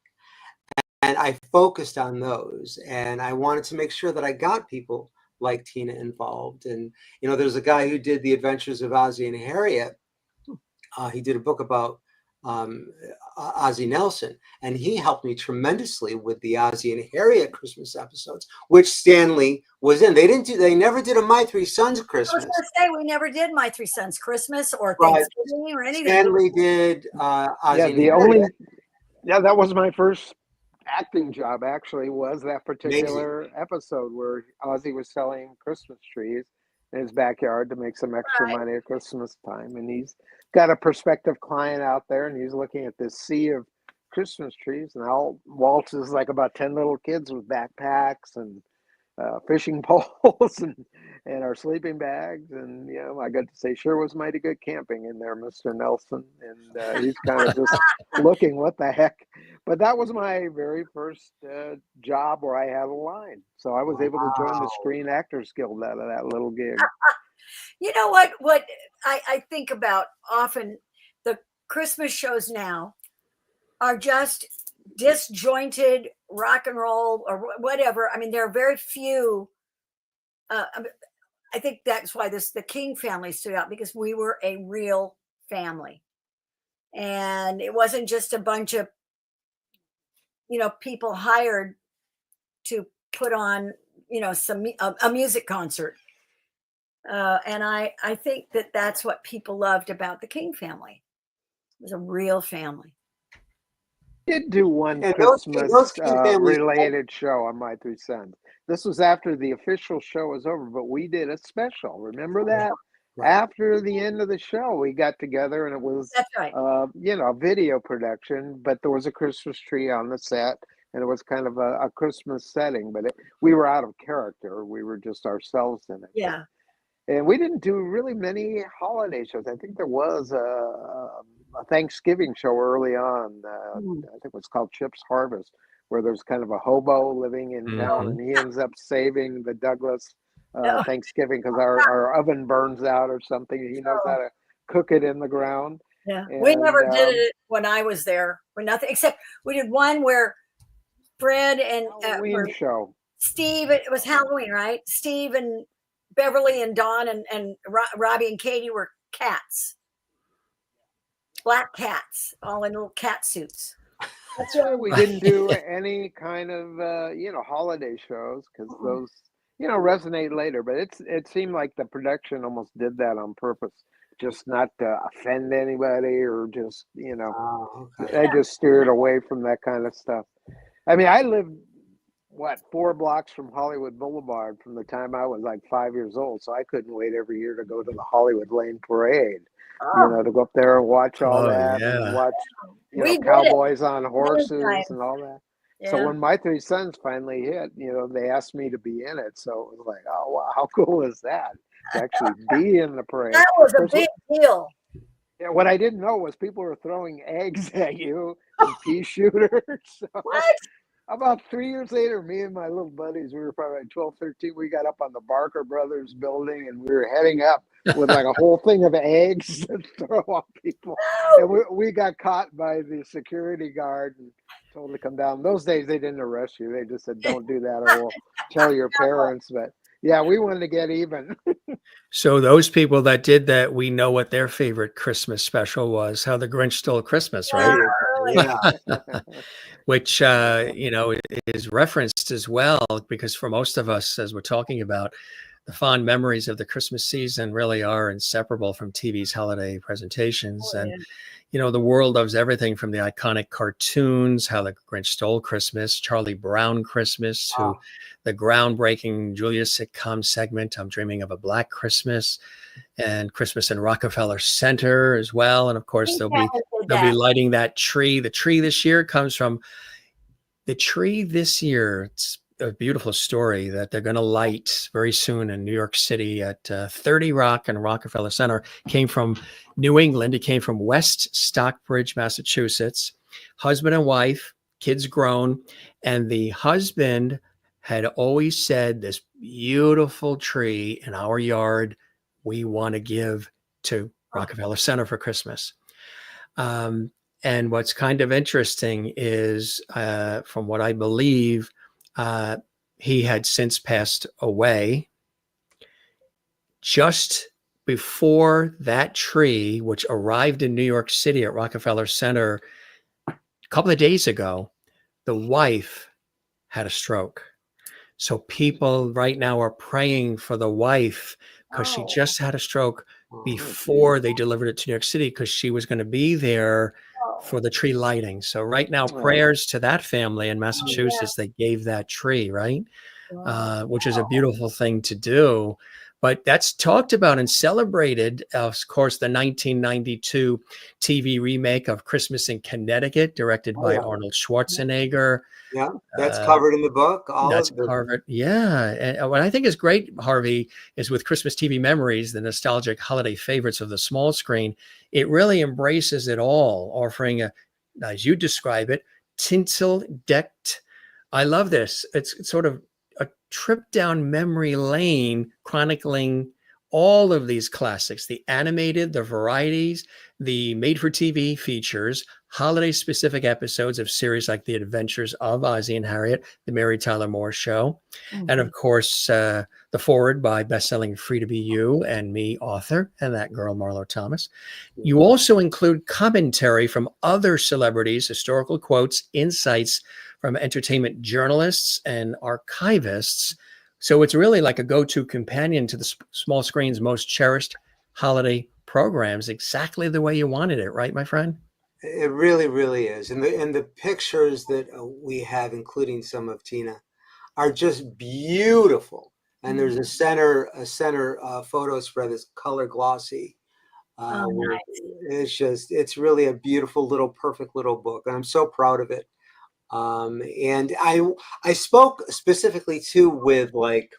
And I focused on those, and I wanted to make sure that I got people like Tina involved. And, there's a guy who did The Adventures of Ozzie and Harriet. He did a book about Ozzie Nelson, and he helped me tremendously with the Ozzie and Harriet Christmas episodes, which Stanley was in. They never did a My Three Sons I was Christmas. going to say we never did My Three Sons Christmas or But Thanksgiving or anything. Stanley did Ozzie Yeah, and the Harriet. that was my first acting job actually was that Amazing. particular episode where Ozzie was selling Christmas trees in his backyard to make some extra Right. money at Christmas time. And he's got a prospective client out there and he's looking at this sea of Christmas trees and all waltzes like about 10 little kids with backpacks and fishing poles and our sleeping bags. And, you know, I got to say, sure was mighty good camping in there, Mr. Nelson. And he's kind of just looking, what the heck? But that was my very first job where I had a line. So I was able to join the Screen Actors Guild out of that little gig. You know what I think about often, the Christmas shows now are just disjointed rock and roll or whatever. I mean, there are very few. I think that's why the King family stood out, because we were a real family, and it wasn't just a bunch of, you know, people hired to put on, you know, a music concert. And I think that that's what people loved about the King family. It was a real family. Did do one And Christmas those King families, related show on My Three Sons. This was after the official show was over, but we did a special. Remember that? Right. After the end of the show, we got together, and it was, That's right. you know, a video production, but there was a Christmas tree on the set, and it was kind of a Christmas setting, but we were out of character. We were just ourselves in it. Yeah. And we didn't do really many holiday shows. I think there was a Thanksgiving show early on. I think it was called Chip's Harvest, where there's kind of a hobo living in town, and he ends up saving the Douglas Thanksgiving because our oven burns out or something. He knows how to cook it in the ground. Yeah. And, We never did it when I was there. For nothing, except we did one where Fred and Halloween show. Steve, it was Halloween, right? Steve and Beverly and Dawn and Robbie and Katie were cats. Black cats, all in little cat suits. That's why we didn't do any kind of, you know, holiday shows, because those, you know, resonate later. But it seemed like the production almost did that on purpose, just not to offend anybody, or just, you know, they just steered away from that kind of stuff. I mean, I lived, 4 blocks from Hollywood Boulevard from the time I was like 5 years old. So I couldn't wait every year to go to the Hollywood Lane Parade, you know, to go up there and watch all that, and watch, you know, cowboys on horses and all that. Yeah. So when My Three Sons finally hit, you know, they asked me to be in it. So it was like, oh, wow, how cool is that to actually be in the parade? That was a big deal. Yeah, what I didn't know was people were throwing eggs at you and pea shooters. So what? About 3 years later, me and my little buddies, we were probably like 12, 13, we got up on the Barker Brothers building, and we were heading up with like a whole thing of eggs to throw on people. And we got caught by the security guard and told to come down. Those days, they didn't arrest you. They just said, don't do that, or we'll tell your parents. But yeah, we wanted to get even. So those people that did that, we know what their favorite Christmas special was, How the Grinch Stole Christmas, right? Yeah. Which, you know, is referenced as well, because for most of us, as we're talking about, the fond memories of the Christmas season really are inseparable from TV's holiday presentations. You know, the world loves everything from the iconic cartoons, How the Grinch Stole Christmas, Charlie Brown Christmas, to the groundbreaking Julia sitcom segment, I'm Dreaming of a Black Christmas, and Christmas in Rockefeller Center as well. And of course, they'll be lighting that tree. The tree this year comes from It's a beautiful story that they're going to light very soon in New York City at 30 Rock and Rockefeller Center. Came from New England. It came from West Stockbridge, Massachusetts. Husband and wife, kids grown. And the husband had always said, this beautiful tree in our yard, we want to give to Rockefeller Center for Christmas. And what's kind of interesting is, from what I believe, he had since passed away. Just before that tree, which arrived in New York City at Rockefeller Center a couple of days ago, the wife had a stroke. So people right now are praying for the wife, because she just had a stroke before they delivered it to New York City, because she was going to be there for the tree lighting. So right now, prayers to that family in Massachusetts. They gave that tree, right? Which is a beautiful thing to do. But that's talked about and celebrated. Of course, the 1992 TV remake of Christmas in Connecticut, directed Oh, by yeah. Arnold Schwarzenegger. Yeah, that's Uh, covered in the book. All that's of the Harvard. Yeah. And what I think is great, Harvey, is with Christmas TV memories, the nostalgic holiday favorites of the small screen, it really embraces it all, offering a, as you describe it, tinsel-decked. I love this. It's sort of a trip down memory lane, chronicling all of these classics, the animated, the varieties, the made-for-TV features, holiday-specific episodes of series like The Adventures of Ozzie and Harriet, The Mary Tyler Moore Show, and of course, the foreword by best-selling Free to Be You and Me author, and that girl, Marlo Thomas. You also include commentary from other celebrities, historical quotes, insights from entertainment journalists and archivists. So it's really like a go-to companion to the small screen's most cherished holiday programs, exactly the way you wanted it, right, my friend? It really, really is. And the pictures that we have, including some of Tina, are just beautiful. And there's a center photo spread that's color glossy. Nice. It's really a beautiful little, perfect little book. And I'm so proud of it. And I spoke specifically too with like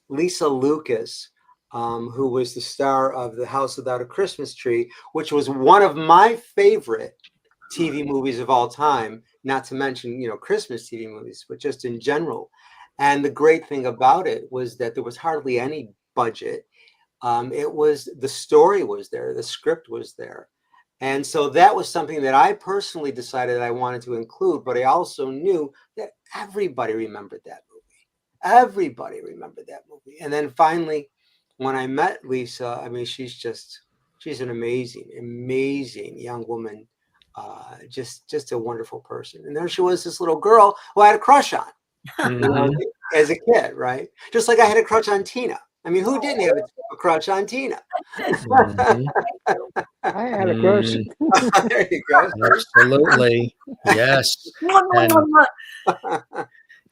Lisa Lucas, who was the star of The House Without a Christmas Tree, which was one of my favorite TV movies of all time, not to mention, Christmas TV movies, but just in general. And the great thing about it was that there was hardly any budget. The story was there, the script was there. And so that was something that I personally decided I wanted to include, but I also knew that everybody remembered that movie. Everybody remembered that movie. And then finally, when I met Lisa, I mean, she's an amazing, amazing young woman. Just a wonderful person. And there she was, this little girl who I had a crush on as a kid, right? Just like I had a crush on Tina. I mean, who didn't have a crush on Tina? I had a crush. There you go. Absolutely. Yes. And,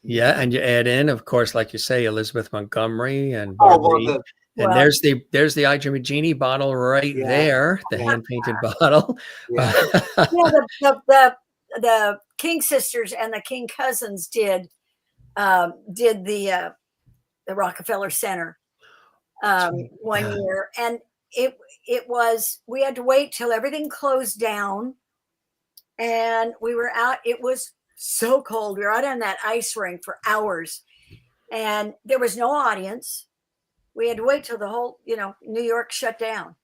yeah. And you add in, of course, like you say, Elizabeth Montgomery and Barbara. And there's the I Dream of Jeannie bottle right there, the hand-painted bottle. Yeah, the King sisters and the King cousins did the Rockefeller Center one year, and it was, we had to wait till everything closed down, and we were out. It was so cold. We were out on that ice rink for hours, and there was no audience. We had to wait till the whole, New York shut down.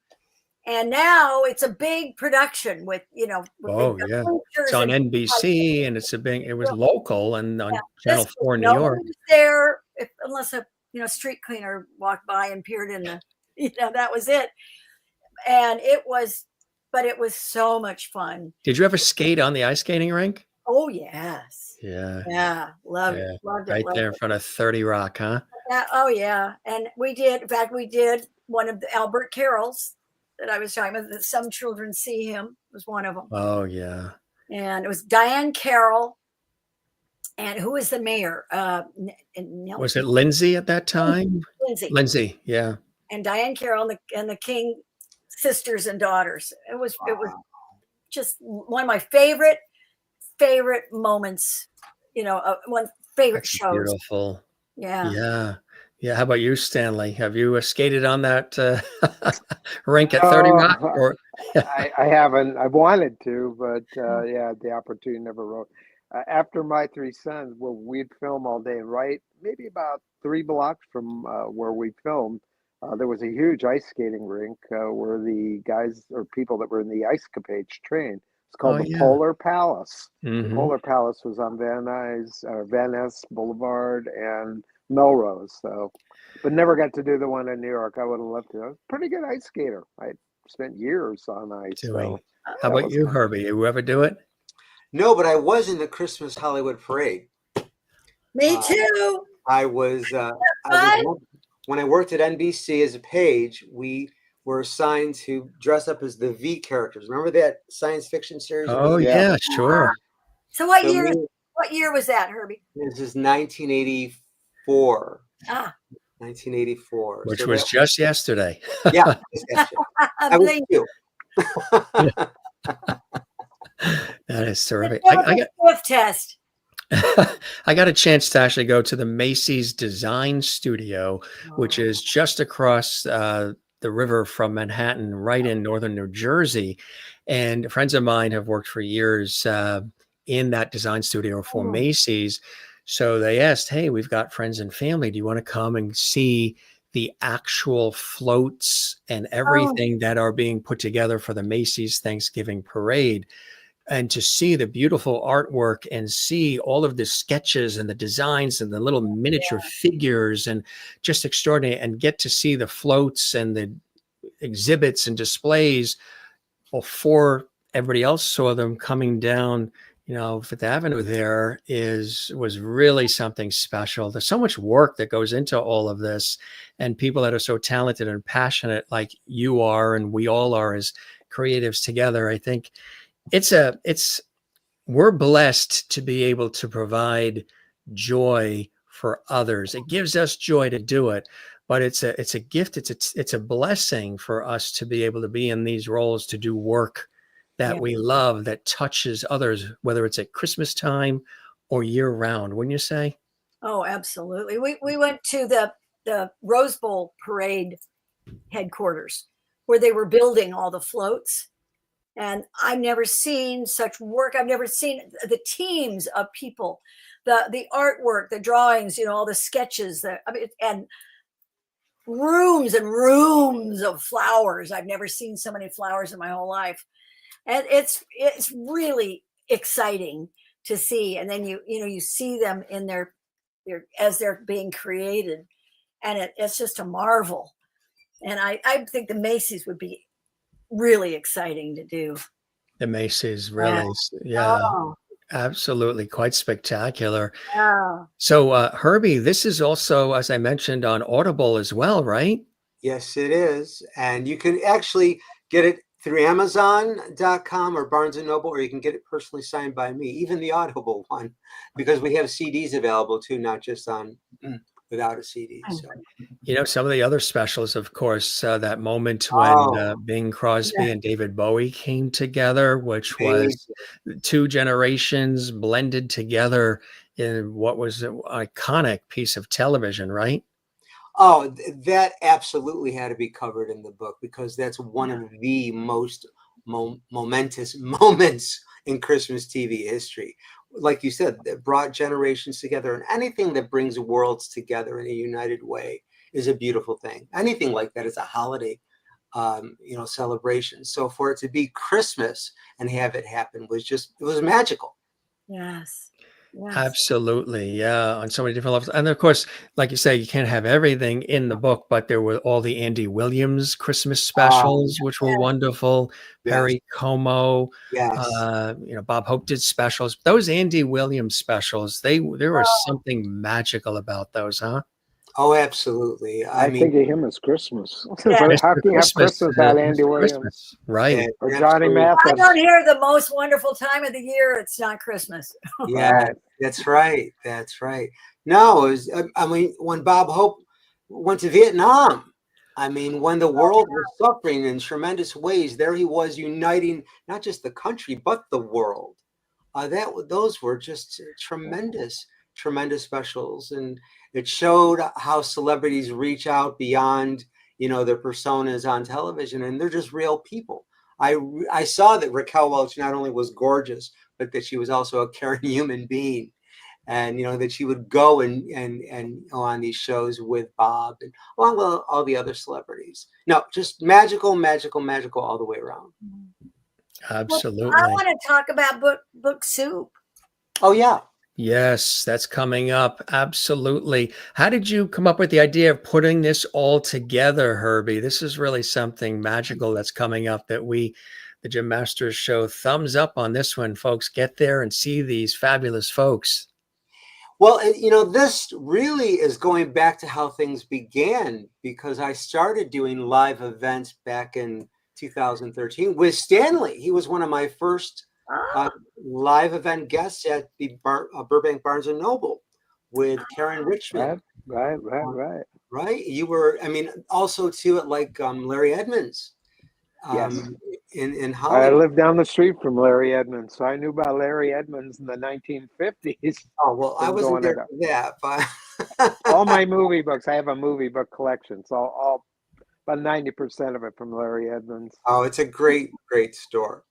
And now it's a big production with, it's on NBC, and it was local and on Channel 4 New York. Was there, unless a street cleaner walked by and peered in the, that was it. And it was so much fun. Did you ever skate on the ice skating rink? Oh yes. Yeah. Loved it. Right there in front of 30 Rock, huh? Oh yeah. And we did one of the Albert Carols that I was talking about, that Some Children See Him was one of them. Oh yeah. And it was Diane Carroll. And who was the mayor? Was it Lindsay at that time? Lindsay, yeah. And Diane Carroll and the King sisters and daughters. It was just one of my favorite moments. One favorite shows. Beautiful. Yeah. How about you, Stanley? Have you skated on that rink at 30 Rock? Or I haven't. I wanted to, but the opportunity never arose. After My Three Sons, well, we'd film all day, right? Maybe about 3 blocks from where we filmed, there was a huge ice skating rink where the guys or people that were in the Ice Capades trained. It's called the Polar Palace. Mm-hmm. The Polar Palace was on Van Ness Boulevard and Melrose. So, but never got to do the one in New York. I would have loved to. I was a pretty good ice skater. I spent years on ice. How about you, Herbie? You ever do it? No, but I was in the Christmas Hollywood Parade. Me too. I was when I worked at NBC as a page, we were assigned to dress up as the V characters. Remember that science fiction series? Oh yeah, sure. So what year was that, Herbie? This is 1984. 1984. which So was that, just yesterday. yeah, just yesterday. I was Blink. you. That is The terrific. typical sniff test. I got a chance to actually go to the Macy's Design Studio, which Oh, is just across the river from Manhattan, right in northern New Jersey. And friends of mine have worked for years in that design studio for oh, Macy's. So they asked, hey, we've got friends and family. Do you want to come and see the actual floats and oh, everything that are being put together for the Macy's Thanksgiving Parade? And to see the beautiful artwork and see all of the sketches and the designs and the little miniature yeah. figures and just extraordinary, and get to see the floats and the exhibits and displays before everybody else saw them coming down, Fifth Avenue there was really something special. There's so much work that goes into all of this, and people that are so talented and passionate like you are and we all are as creatives together. I think we're blessed to be able to provide joy for others. It gives us joy to do it, but it's a gift. It's a blessing for us to be able to be in these roles, to do work that Yeah. we love, that touches others, whether it's at Christmas time or year round, wouldn't you say? Oh, absolutely. We went to the Rose Bowl parade headquarters where they were building all the floats. And I've never seen such work. I've never seen the teams of people, the artwork, the drawings, all the sketches, and rooms and rooms of flowers. I've never seen so many flowers in my whole life. And it's really exciting to see. And then you see them in their as they're being created, and it's just a marvel. And I think the Macy's would be really exciting to do. The Macy's Yeah. really, yeah, Oh, absolutely quite spectacular. yeah. So, Herbie, this is also, as I mentioned, on Audible as well, right? Yes, it is. And you can actually get it through Amazon.com or Barnes and Noble, or you can get it personally signed by me, even the Audible one, because we have CDs available too, not just on without a CD. So. Some of the other specials, of course, that moment when Oh, Bing Crosby Yeah. and David Bowie came together, which was amazing. two generations blended together in what was an iconic piece of television, right? Oh, that absolutely had to be covered in the book because that's one of the most momentous moments in Christmas TV history. Like you said, that brought generations together, and anything that brings worlds together in a united way is a beautiful thing. Anything like that is a holiday, celebration. So for it to be Christmas and have it happen it was magical. Yes. Yes. Absolutely. Yeah. On so many different levels. And of course, like you say, you can't have everything in the book, but there were all the Andy Williams Christmas specials, which were wonderful. Yes, Perry Como, yes. Bob Hope did specials. Those Andy Williams specials, there was something magical about those, huh? Oh, absolutely. I think of him as Christmas. Yeah. But how Mr. can you have Christmas, Christmas without Andy Mr. Williams Christmas, right? or Johnny Absolutely. I Mathis? don't hear the most wonderful time of the year. It's not Christmas. Yeah, Right. that's right. That's right. No, it was, I mean, when Bob Hope went to Vietnam, I mean, when the world was suffering in tremendous ways, there he was uniting not just the country, but the world. Those were just tremendous, tremendous specials. And it showed how celebrities reach out beyond, their personas on television, and they're just real people. I saw that Raquel Welch not only was gorgeous, but that she was also a caring human being, and that she would go and on these shows with Bob and along with all the other celebrities. No, just magical, magical, magical all the way around. Absolutely. Well, I want to talk about book soup. Oh yeah. Yes, that's coming up. Absolutely. How did you come up with the idea of putting this all together, Herbie? This is really something magical that's coming up that the Jim Masters Show, thumbs up on this one, folks. Get there and see these fabulous folks. Well, this really is going back to how things began, because I started doing live events back in 2013 with Stanley. He was one of my first live event guests at the Burbank Barnes and Noble with Karen Richmond. Right. Right? You were, I mean, also too at like Larry Edmonds Yes. in I Hollywood. lived down the street from Larry Edmonds, so I knew about Larry Edmonds in the 1950s. Oh, well, I Been wasn't going there it up. for that, but All my movie books, I have a movie book collection, so all about 90% of it from Larry Edmonds. oh, it's a great, great store.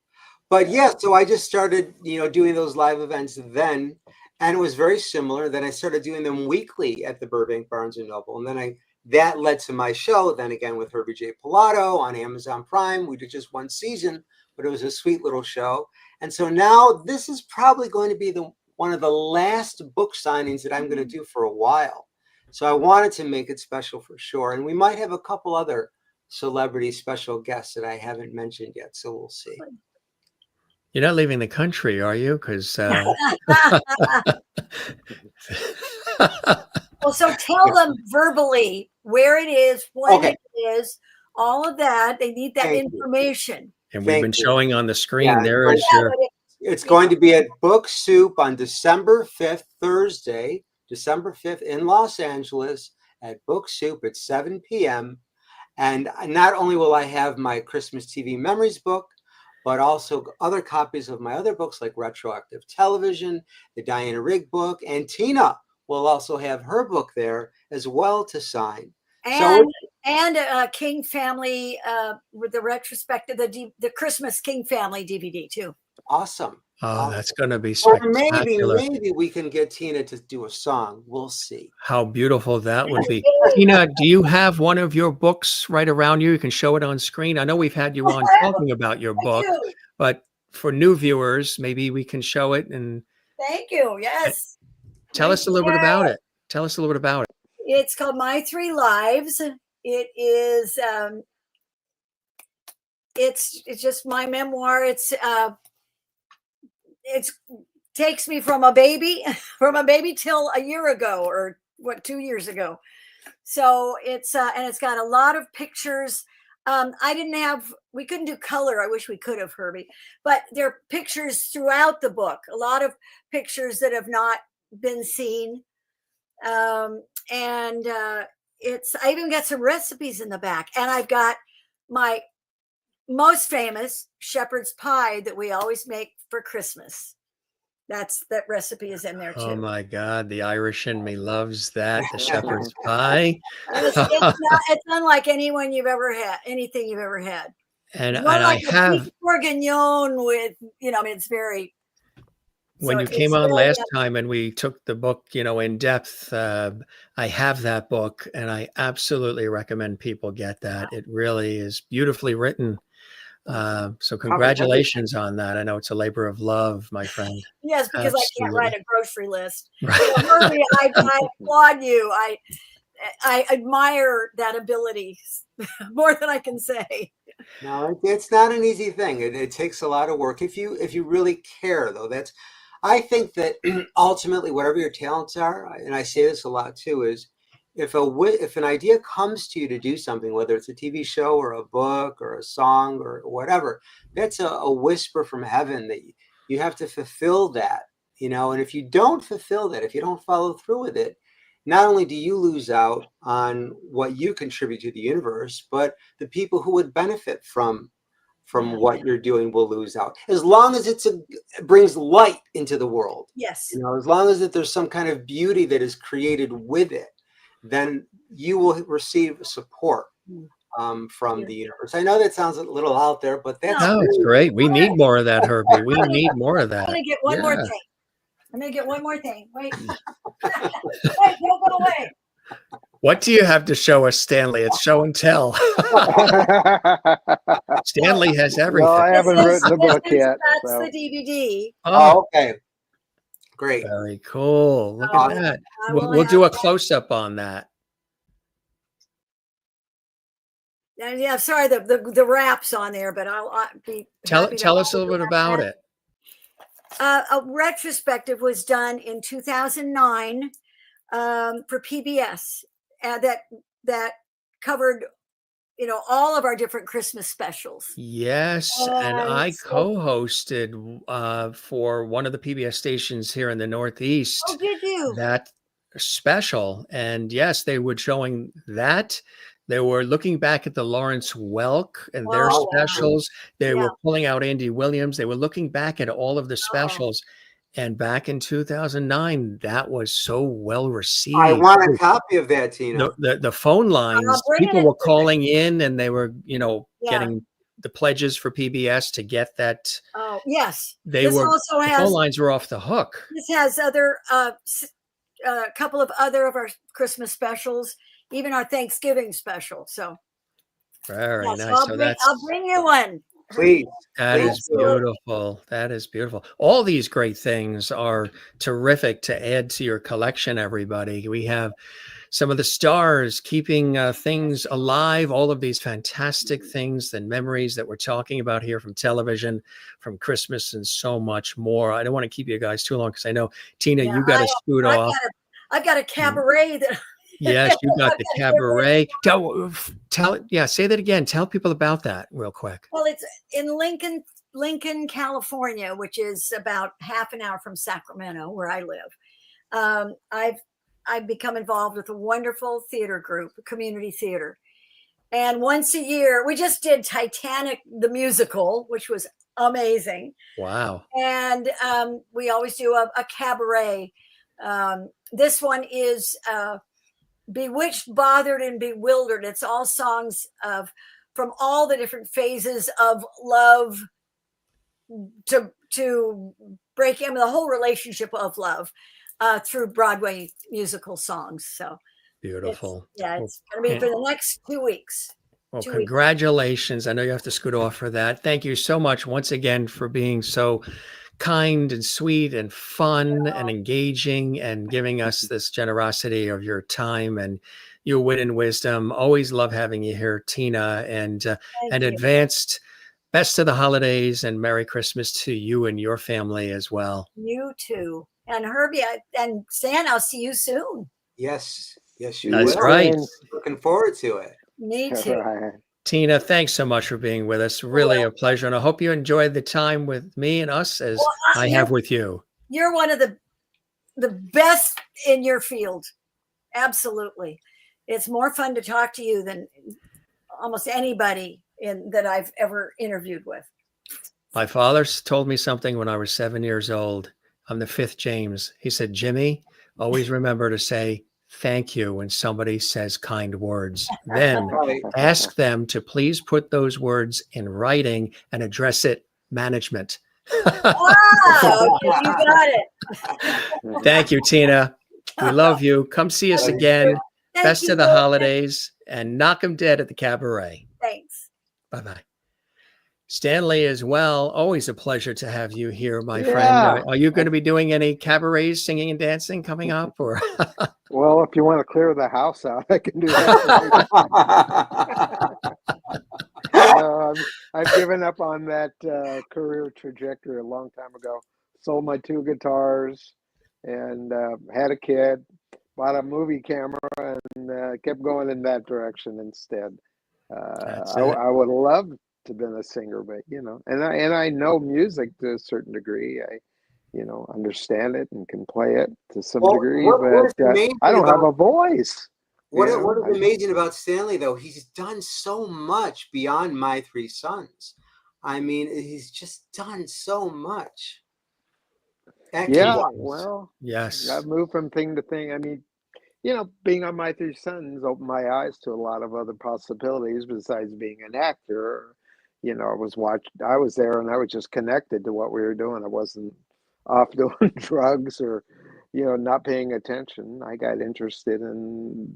But yeah, so I just started, doing those live events then, and it was very similar. Then I started doing them weekly at the Burbank Barnes and Noble, and then that led to my show. Then again with Herbie J Pilato on Amazon Prime, we did just one season, but it was a sweet little show. And so now this is probably going to be one of the last book signings that I'm going to do for a while. So I wanted to make it special for sure, and we might have a couple other celebrity special guests that I haven't mentioned yet. So we'll see. You're not leaving the country, are you? Because Well, so tell them verbally where it is, when Okay. it is, all of that. They need that Thank you. information. and we've been Thank you. showing on the screen. Yeah, There is Yeah, your. but It's going to be at Book Soup on December 5th, Thursday, December 5th in Los Angeles at Book Soup at 7 p.m. And not only will I have my Christmas TV Memories book, but also other copies of my other books like Retroactive Television, the Diana Rigg book, and Tina will also have her book there as well to sign. and King Family with the retrospective, the Christmas King Family DVD too. Awesome. Oh, that's going to be Or spectacular. maybe we can get Tina to do a song. We'll see. How beautiful that would be. Tina, do you have one of your books right around you? You can show it on screen. I know we've had you on talking about your book, but for new viewers, maybe we can show it and Thank you. Yes. tell us a little bit about it. Tell us a little bit about it. It's called My Three Lives. It is it's just my memoir. It's takes me from a baby till a year ago, or 2 years ago. So it's and it's got a lot of pictures. We couldn't do color. I wish we could have, Herbie, but there are pictures throughout the book, a lot of pictures that have not been seen. I even got some recipes in the back, and I've got my most famous shepherd's pie that we always make for Christmas. That recipe is in there too. Oh my God, the Irish in me loves that. The shepherd's pie. It's unlike anything you've ever had. And like I have beef bourguignon with, it's very. when you came on last time and we took the book, in depth, I have that book and I absolutely recommend people get that. It really is beautifully written. So congratulations on that. I know it's a labor of love, my friend. Yes, because I can't write a grocery list. Right. Herbie, I applaud you. I admire that ability more than I can say. No, it's not an easy thing. It takes a lot of work. If you really care, though, I think that ultimately, whatever your talents are, and I say this a lot too, is if an idea comes to you to do something, whether it's a TV show or a book or a song or whatever, that's a whisper from heaven that you have to fulfill that, and if you don't fulfill that, if you don't follow through with it, not only do you lose out on what you contribute to the universe, but the people who would benefit from what you're doing will lose out. As long as it brings light into the world. Yes. As long as there's some kind of beauty that is created with it, then you will receive support from the universe. I know that sounds a little out there, but that's it's great. We need more of that, Herbie. We need more of that. I'm going to get one more thing. Wait. Wait, don't go away. What do you have to show us, Stanley? It's show and tell. Stanley has everything. Well, I haven't written the book yet. That's the DVD. Oh, okay. Great. Very cool. Look at that. We'll do a close-up on that. Yeah, sorry, the wrap's on there, but I'll be tell us a little bit about it. A retrospective was done in 2009 for PBS that covered all of our different Christmas specials. Yes, and I co-hosted for one of the PBS stations here in the Northeast. Oh, did you? That special. And yes, they were showing that. They were looking back at the Lawrence Welk and their Oh, wow. specials. They Yeah. were pulling out Andy Williams. They were looking back at all of the Oh, specials. And back in 2009, that was so well I received. want a copy of that, Tina. The phone lines, bring people it were in. calling in and they were, Yeah. getting the pledges for PBS to get that. Oh, yes. They This were, also the has phone lines were off the hook. this has other a couple of other of our Christmas specials, even our Thanksgiving special. So Very yes, nice. So I'll bring you one. Please. that is Absolutely. beautiful. That is beautiful. All these great things are terrific to add to your collection, everybody. We have some of the stars keeping things alive, all of these fantastic things and memories that we're talking about here from television, from Christmas, and so much more. I don't want to keep you guys too long because I know, Tina, Yeah, you got to scoot off. I've got a cabaret that. Yes, you got the I've got a cabaret. Say that again. Tell people about that real quick. Well, it's in Lincoln, California, which is about half an hour from Sacramento, where I live. I've become involved with a wonderful theater group, community theater. And once a year, we just did Titanic, the musical, which was amazing. Wow. And we always do a cabaret. This one is Bewitched, Bothered, and Bewildered. It's all songs from all the different phases of love to breaking the whole relationship of love through Broadway musical songs. So beautiful. It's going to be for the next 2 weeks. Well, congratulations. I know you have to scoot off for that. Thank you so much once again for being so kind and sweet and fun and engaging and giving us this generosity of your time and your wit and wisdom. Always love having you here, Tina, and advanced best of the holidays and Merry Christmas to you and your family as well. You too. And Herbie and Stan, I'll see you soon. Yes, you That's will. right. Looking forward to it. Me too. Right. Tina, thanks so much for being with us. Really a pleasure. And I hope you enjoyed the time with me and us as I have with you. You're one of the best in your field. Absolutely. It's more fun to talk to you than almost anybody that I've ever interviewed with. My father told me something when I was 7 years old. I'm the fifth James. He said, Jimmy, always remember to say thank you when somebody says kind words. Then ask them to please put those words in writing and address it management. Wow, you got it. Thank you, Tina. We love you. Come see us again. Best of the holidays and knock 'em dead at the cabaret. Thanks. Bye-bye. Stanley as well. Always a pleasure to have you here, my friend. Are you going to be doing any cabarets, singing and dancing coming up? Or well, if you want to clear the house out, I can do that. I've given up on that career trajectory a long time ago. Sold my 2 guitars and had a kid, bought a movie camera, and kept going in that direction instead. I would love to been a singer, but and I know music to a certain degree. I understand it and can play it to some degree, but I don't have a voice. What is amazing about Stanley, though, he's done so much beyond My Three Sons. I mean, he's just done so much. Well, yes, I've moved from thing to thing. I mean, being on My Three Sons opened my eyes to a lot of other possibilities besides being an actor. I was there and I was just connected to what we were doing. I wasn't off doing drugs or, not paying attention. I got interested in,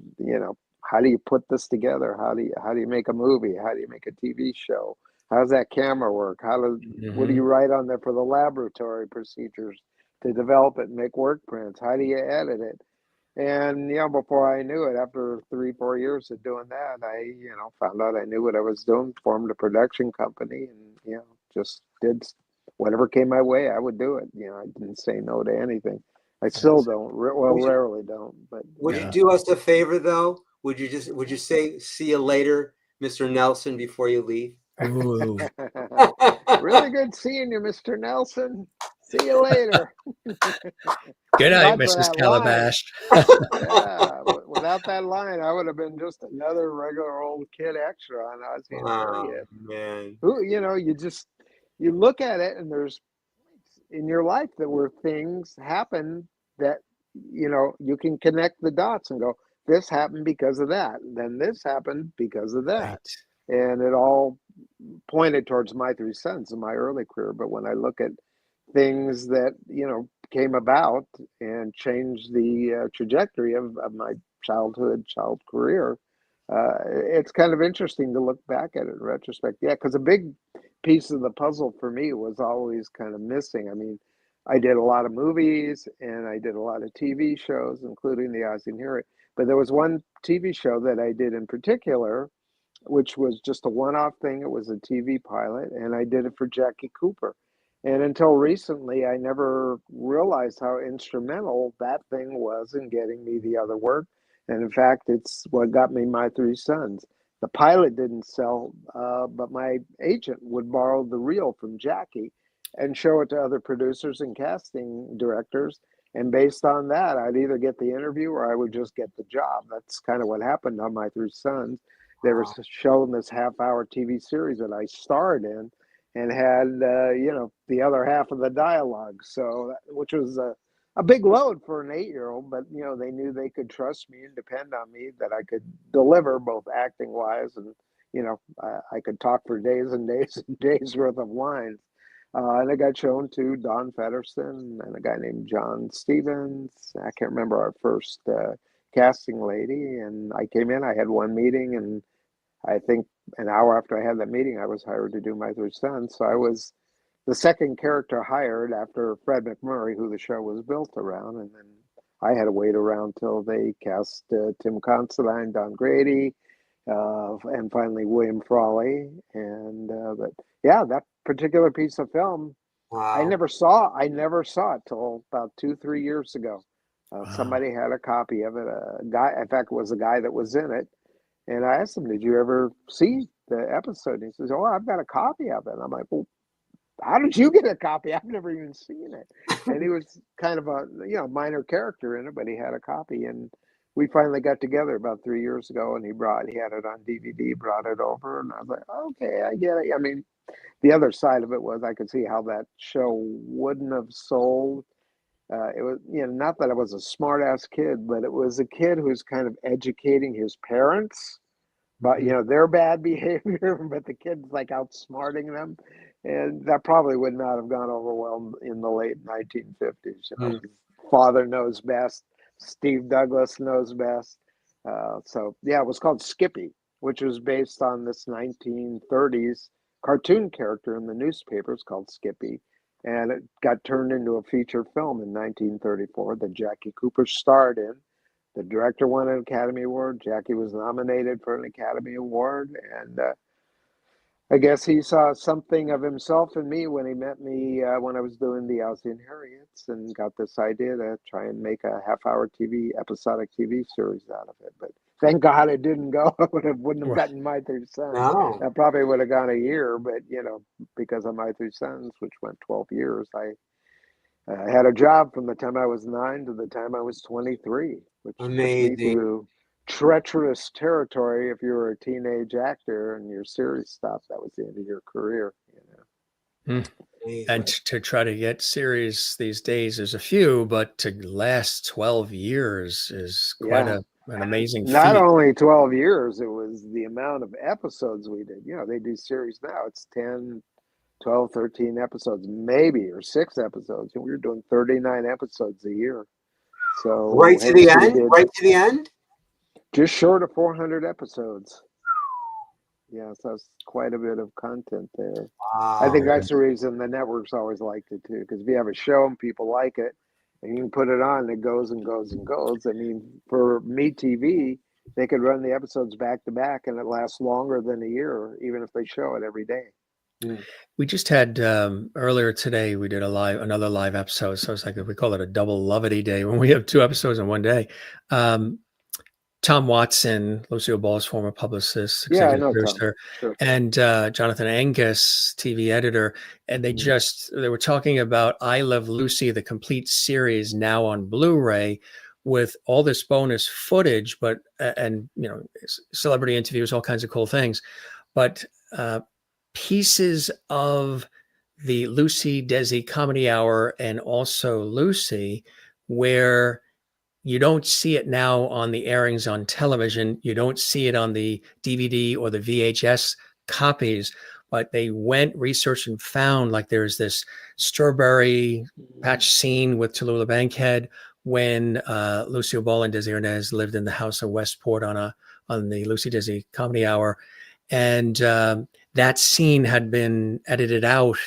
how do you put this together? How do you make a movie? How do you make a TV show? How does that camera work? What do you write on there for the laboratory procedures to develop it and make work prints? How do you edit it? And, before I knew it, after 3-4 years of doing that, I, found out I knew what I was doing, formed a production company and, just did whatever came my way. I would do it. I didn't say no to anything. I still don't. Rarely don't. But would you do us a favor, though? Would you say, see you later, Mr. Nelson, before you leave? Ooh. Really good seeing you, Mr. Nelson. See you later. Good night, Not for Mrs. that line. Calabash. Yeah, without that line, I would have been just another regular old kid extra on Ozzie and Oh Harriet. man. Who, you look at it, and there's points in your life that where things happen that you can connect the dots and go, this happened because of that, and then this happened because of that, Right. and it all pointed towards my three sons in my early career. But when I look at things that came about and changed the trajectory of my child career, it's kind of interesting to look back at it in retrospect. Yeah, because a big piece of the puzzle for me was always kind of missing. I mean, I did a lot of movies and I did a lot of TV shows, including the Ozzie and Harriet. But there was one TV show that I did in particular, which was just a one-off thing. It was a TV pilot, and I did it for Jackie Cooper. And until recently, I never realized how instrumental that thing was in getting me the other work. And in fact, it's what got me my three sons. The pilot didn't sell, but my agent would borrow the reel from Jackie and show it to other producers and casting directors. And based on that, I'd either get the interview or I would just get the job. That's kind of what happened on my three sons. They were Wow. shown this half-hour TV series that I starred in, and had the other half of the dialogue. So, which was a big load for an 8-year-old, but they knew they could trust me and depend on me, that I could deliver both acting wise, and I could talk for days and days and days worth of lines. And it got shown to Don Fedderson and a guy named John Stevens. I can't remember our first casting lady. And I came in, I had one meeting, and I think an hour after I had that meeting, I was hired to do my three sons. So I was the second character hired after Fred McMurray, who the show was built around. And then I had to wait around till they cast Tim Considine, Don Grady, and finally William Frawley. And but yeah, that particular piece of film, I Wow. never saw. I never saw it till about 2-3 years ago. Wow. Somebody had a copy of it. A guy, in fact, it was a guy that was in it. And I asked him, "Did you ever see the episode?" And he says, "Oh, I've got a copy of it." And I'm like, "Well, how did you get a copy? I've never even seen it." And he was kind of a minor character in it, but he had a copy. And we finally got together about 3 years ago, and he had it on DVD, brought it over, and I was like, "Okay, I get it." I mean, the other side of it was I could see how that show wouldn't have sold. It was, not that I was a smart ass kid, but it was a kid who's kind of educating his parents but Mhm. their bad behavior, but the kid's like outsmarting them, and that probably would not have gone over well in the late 1950s. Mm. Father knows best, Steve Douglas knows best. So yeah, it was called Skippy, which was based on this 1930s cartoon character in the newspapers called Skippy, and it got turned into a feature film in 1934 that Jackie Cooper starred in. The director won an Academy Award. Jackie was nominated for an Academy Award, and I guess he saw something of himself in me when he met me when I was doing the Ozzie and Harriets, and got this idea to try and make a half-hour episodic TV series out of it. But thank God it didn't go. I wouldn't have Right. gotten My Three Sons. No. That probably would have gone a year, but because of My Three Sons, which went 12 years, I had a job from the time I was 9 to the time I was 23, which took me Amazing. through treacherous territory. If you were a teenage actor and your series stopped, that was the end of your career. Mm. Amazing. And to try to get series these days, there's a few, but to last 12 years is quite Yeah. an amazing Not feat. only 12 years, it was the amount of episodes we did. They do series now. It's 10, 12, 13 episodes, maybe, or 6 episodes. And we were doing 39 episodes a year. So Right to the hence we end. did Right to the end. just short of 400 episodes. Yeah, so that's quite a bit of content there. I Wow. think that's the reason the networks always liked it too, because if you have a show and people like it, and you can put it on, it goes and goes and goes. I mean, for Me TV, they could run the episodes back to back, and it lasts longer than a year, even if they show it every day. We just had earlier today, we did another live episode. So it's like we call it a double Lovity day when we have two episodes in one day. Tom Watson, Lucille Ball's former publicist, Yeah, I executive know Tom. producer, Sure. and Jonathan Angus, TV editor, and they were talking about I Love Lucy, the complete series, now on Blu-ray, with all this bonus footage, but and celebrity interviews, all kinds of cool things, but pieces of the Lucy Desi Comedy Hour and also Lucy, where you don't see it now on the airings on television. You don't see it on the DVD or the VHS copies, but they went, researched, and found like there's this strawberry patch scene with Tallulah Bankhead when Lucille Ball and Desi Arnaz lived in the house in Westport on the Lucy Desi Comedy Hour. And that scene had been edited out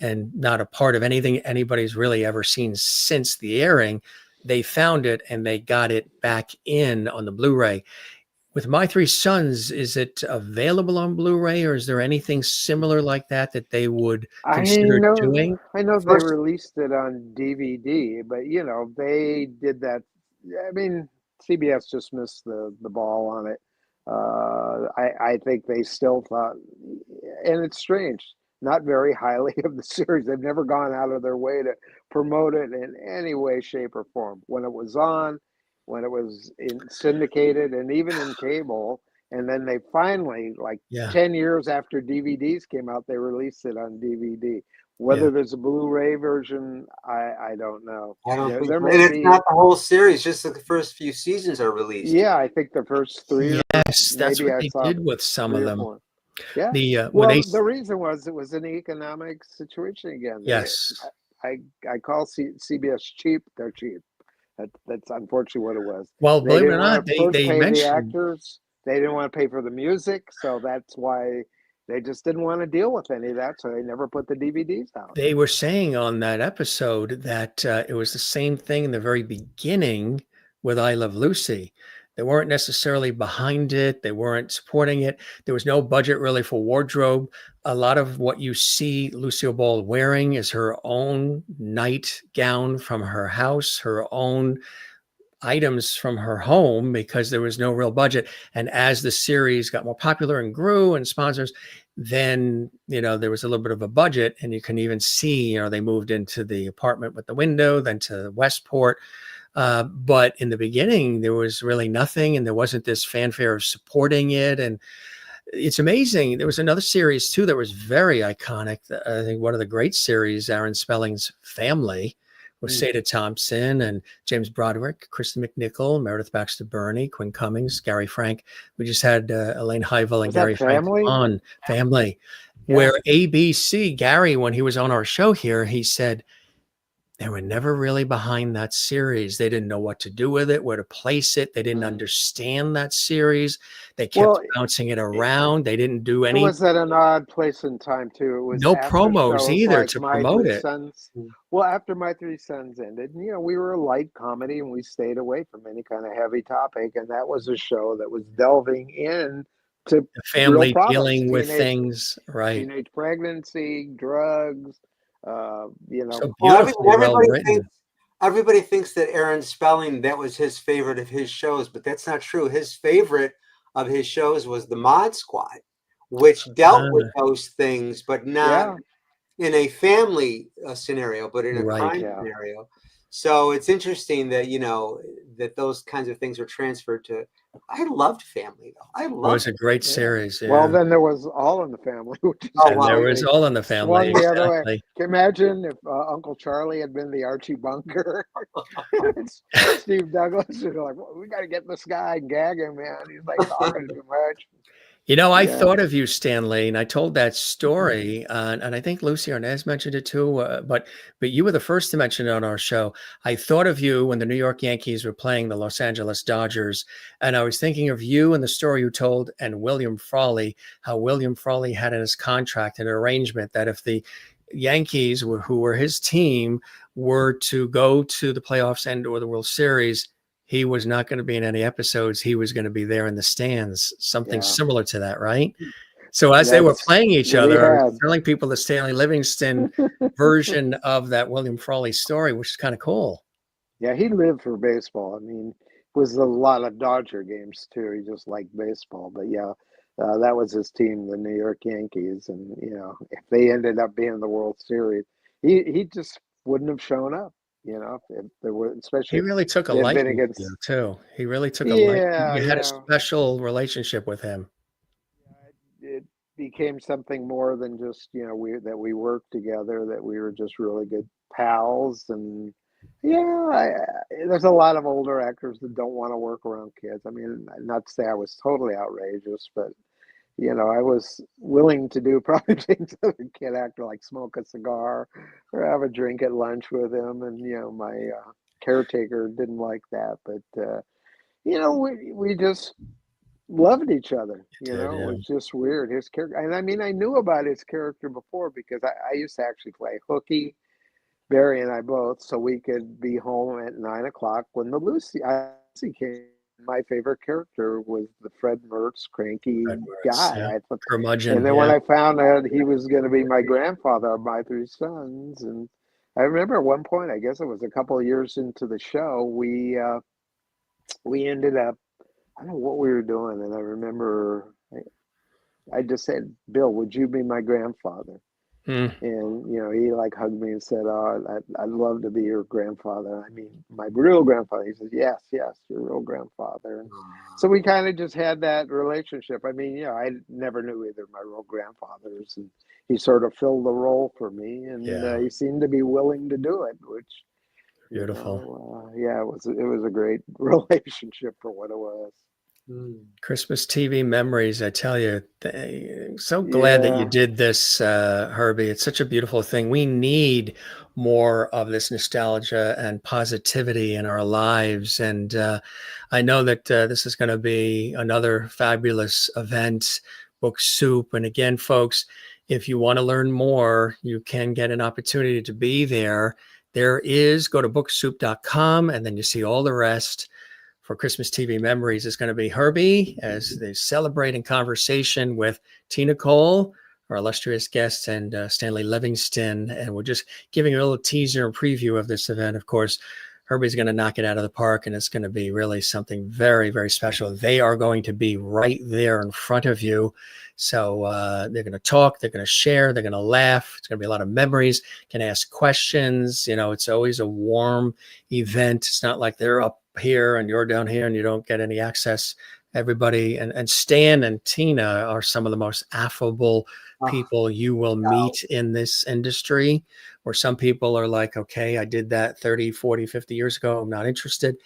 and not a part of anything anybody's really ever seen since the airing. They found it and they got it back in on the Blu-ray. With My Three Sons, is it available on Blu-ray, or is there anything similar like that they would consider doing? I know they released it on DVD, but they did that. I mean, CBS just missed the ball on it. I think they still thought, and it's strange, not very highly of the series. They've never gone out of their way to promote it in any way, shape, or form. When it was on, when it was syndicated, and even in cable, and then they finally, 10 years after DVDs came out, they released it on DVD. Whether there's a Blu-ray version, I don't know. I don't think so. And it's not the whole series, just the first few seasons are released. Yeah, I think the first three. Yes, that's what they did with some of them. Yeah. The reason was it was an economic situation again. Yes. I call CBS cheap. They're cheap. That's unfortunately what it was. Well, believe it or not, they mentioned the actors. They didn't want to pay for the music, so that's why they just didn't want to deal with any of that. So they never put the DVDs out. They were saying on that episode that it was the same thing in the very beginning with I Love Lucy. They weren't necessarily behind it. They weren't supporting it. There was no budget really for wardrobe. A lot of what you see Lucille Ball wearing is her own nightgown from her house, her own items from her home, because there was no real budget. And as the series got more popular and grew and sponsors, then, there was a little bit of a budget, and you can even see, they moved into the apartment with the window, then to Westport. But in the beginning, there was really nothing, and there wasn't this fanfare of supporting it. And it's amazing. There was another series too that was very iconic. I think one of the great series, Aaron Spelling's Family, with Sada Thompson and James Broderick, Kristen McNichol, Meredith Baxter Burney, Quinn Cummings, Gary Frank. We just had Elaine Heivel and Gary Frank on Family, where ABC, Gary, when he was on our show here, he said, they were never really behind that series. They didn't know what to do with it, where to place it. They didn't understand that series. They kept bouncing it around. They didn't do any. It was at an odd place in time too. It was no promos either to promote it. Well, after My Three Sons ended, we were a light comedy, and we stayed away from any kind of heavy topic. And that was a show that was delving in to the family dealing with things, right? Teenage pregnancy, drugs. Everybody thinks that Aaron Spelling, that was his favorite of his shows, but that's not true. His favorite of his shows was the Mod Squad, which dealt with those things, but not in a family scenario, but in a crime scenario. So it's interesting that, that those kinds of things are transferred to. I loved Family, though. It was a great series. Yeah. Well, then there was All in the Family. There was All in the Family. The other way. Can you imagine if Uncle Charlie had been the Archie Bunker? Steve Douglas, we got to get this guy and gag him, man. He's talking too much. I thought of you, Stanley, and I told that story, and I think Lucy Arnaz mentioned it too, but you were the first to mention it on our show. I thought of you when the New York Yankees were playing the Los Angeles Dodgers, and I was thinking of you and the story you told, and William Frawley, how William Frawley had in his contract an arrangement that if the Yankees, who were his team, were to go to the playoffs and or the World Series, he was not going to be in any episodes. He was going to be there in the stands, something similar to that, right? So as they were playing each other, I was telling people the Stanley Livingston version of that William Frawley story, which is kind of cool. Yeah, he lived for baseball. I mean, was a lot of Dodger games too. He just liked baseball, but yeah, that was his team, the New York Yankees, and if they ended up being in the World Series, he just wouldn't have shown up. If there were, He especially if really took a they had been liking to you against. too. He really took a like. Yeah, You had a yeah. special relationship with him. It became something more than just we worked together, that we were just really good pals. And there's a lot of older actors that don't want to work around kids. I mean, not to say I was totally outrageous, but I was willing to do probably things that a kid actor, like smoke a cigar or have a drink at lunch with him. And my caretaker didn't like that, but we just loved each other. Did, It yeah. was just weird. His character, and I mean, I knew about his character before because I used to actually play hooky, Barry and I both, so we could be home at 9 o'clock when the Lucy came. My favorite character was the Fred Mertz cranky Edwards, guy. yeah. I thought, Curmudgeon, and then when yeah. I found out he was going to be my grandfather of my three sons, and I remember at one point, I guess it was a couple of years into the show, we ended up, I don't know what we were doing, and I remember I just said, "Bill, would you be my grandfather?" Hmm. And he like hugged me and said, "Oh, I'd love to be your grandfather. I mean, my real grandfather." He says, "Yes, yes, your real grandfather." And so we kind of just had that relationship. I mean, I never knew either of my real grandfathers, and he sort of filled the role for me, and Yeah. he seemed to be willing to do it, which Beautiful. it was a great relationship for what it was. Christmas TV memories, I tell you, so glad that you Yeah. did this, Herbie. It's such a beautiful thing. We need more of this nostalgia and positivity in our lives. And I know that this is going to be another fabulous event, Book Soup. And again, folks, if you want to learn more, you can get an opportunity to be there. Go to booksoup.com, and then you see all the rest. For Christmas TV Memories is going to be Herbie as they celebrate in conversation with Tina Cole, our illustrious guest, and Stanley Livingston. And we're just giving a little teaser and preview of this event. Of course, Herbie's going to knock it out of the park, and it's going to be really something very, very special. They are going to be right there in front of you. So they're going to talk, they're going to share, they're going to laugh. It's going to be a lot of memories, can ask questions. It's always a warm event. It's not like they're up here and you're down here and you don't get any access. Everybody and Stan and Tina are some of the most affable people you will meet in this industry, where some people are like, okay, I did that 30, 40, 50 years ago. I'm not interested.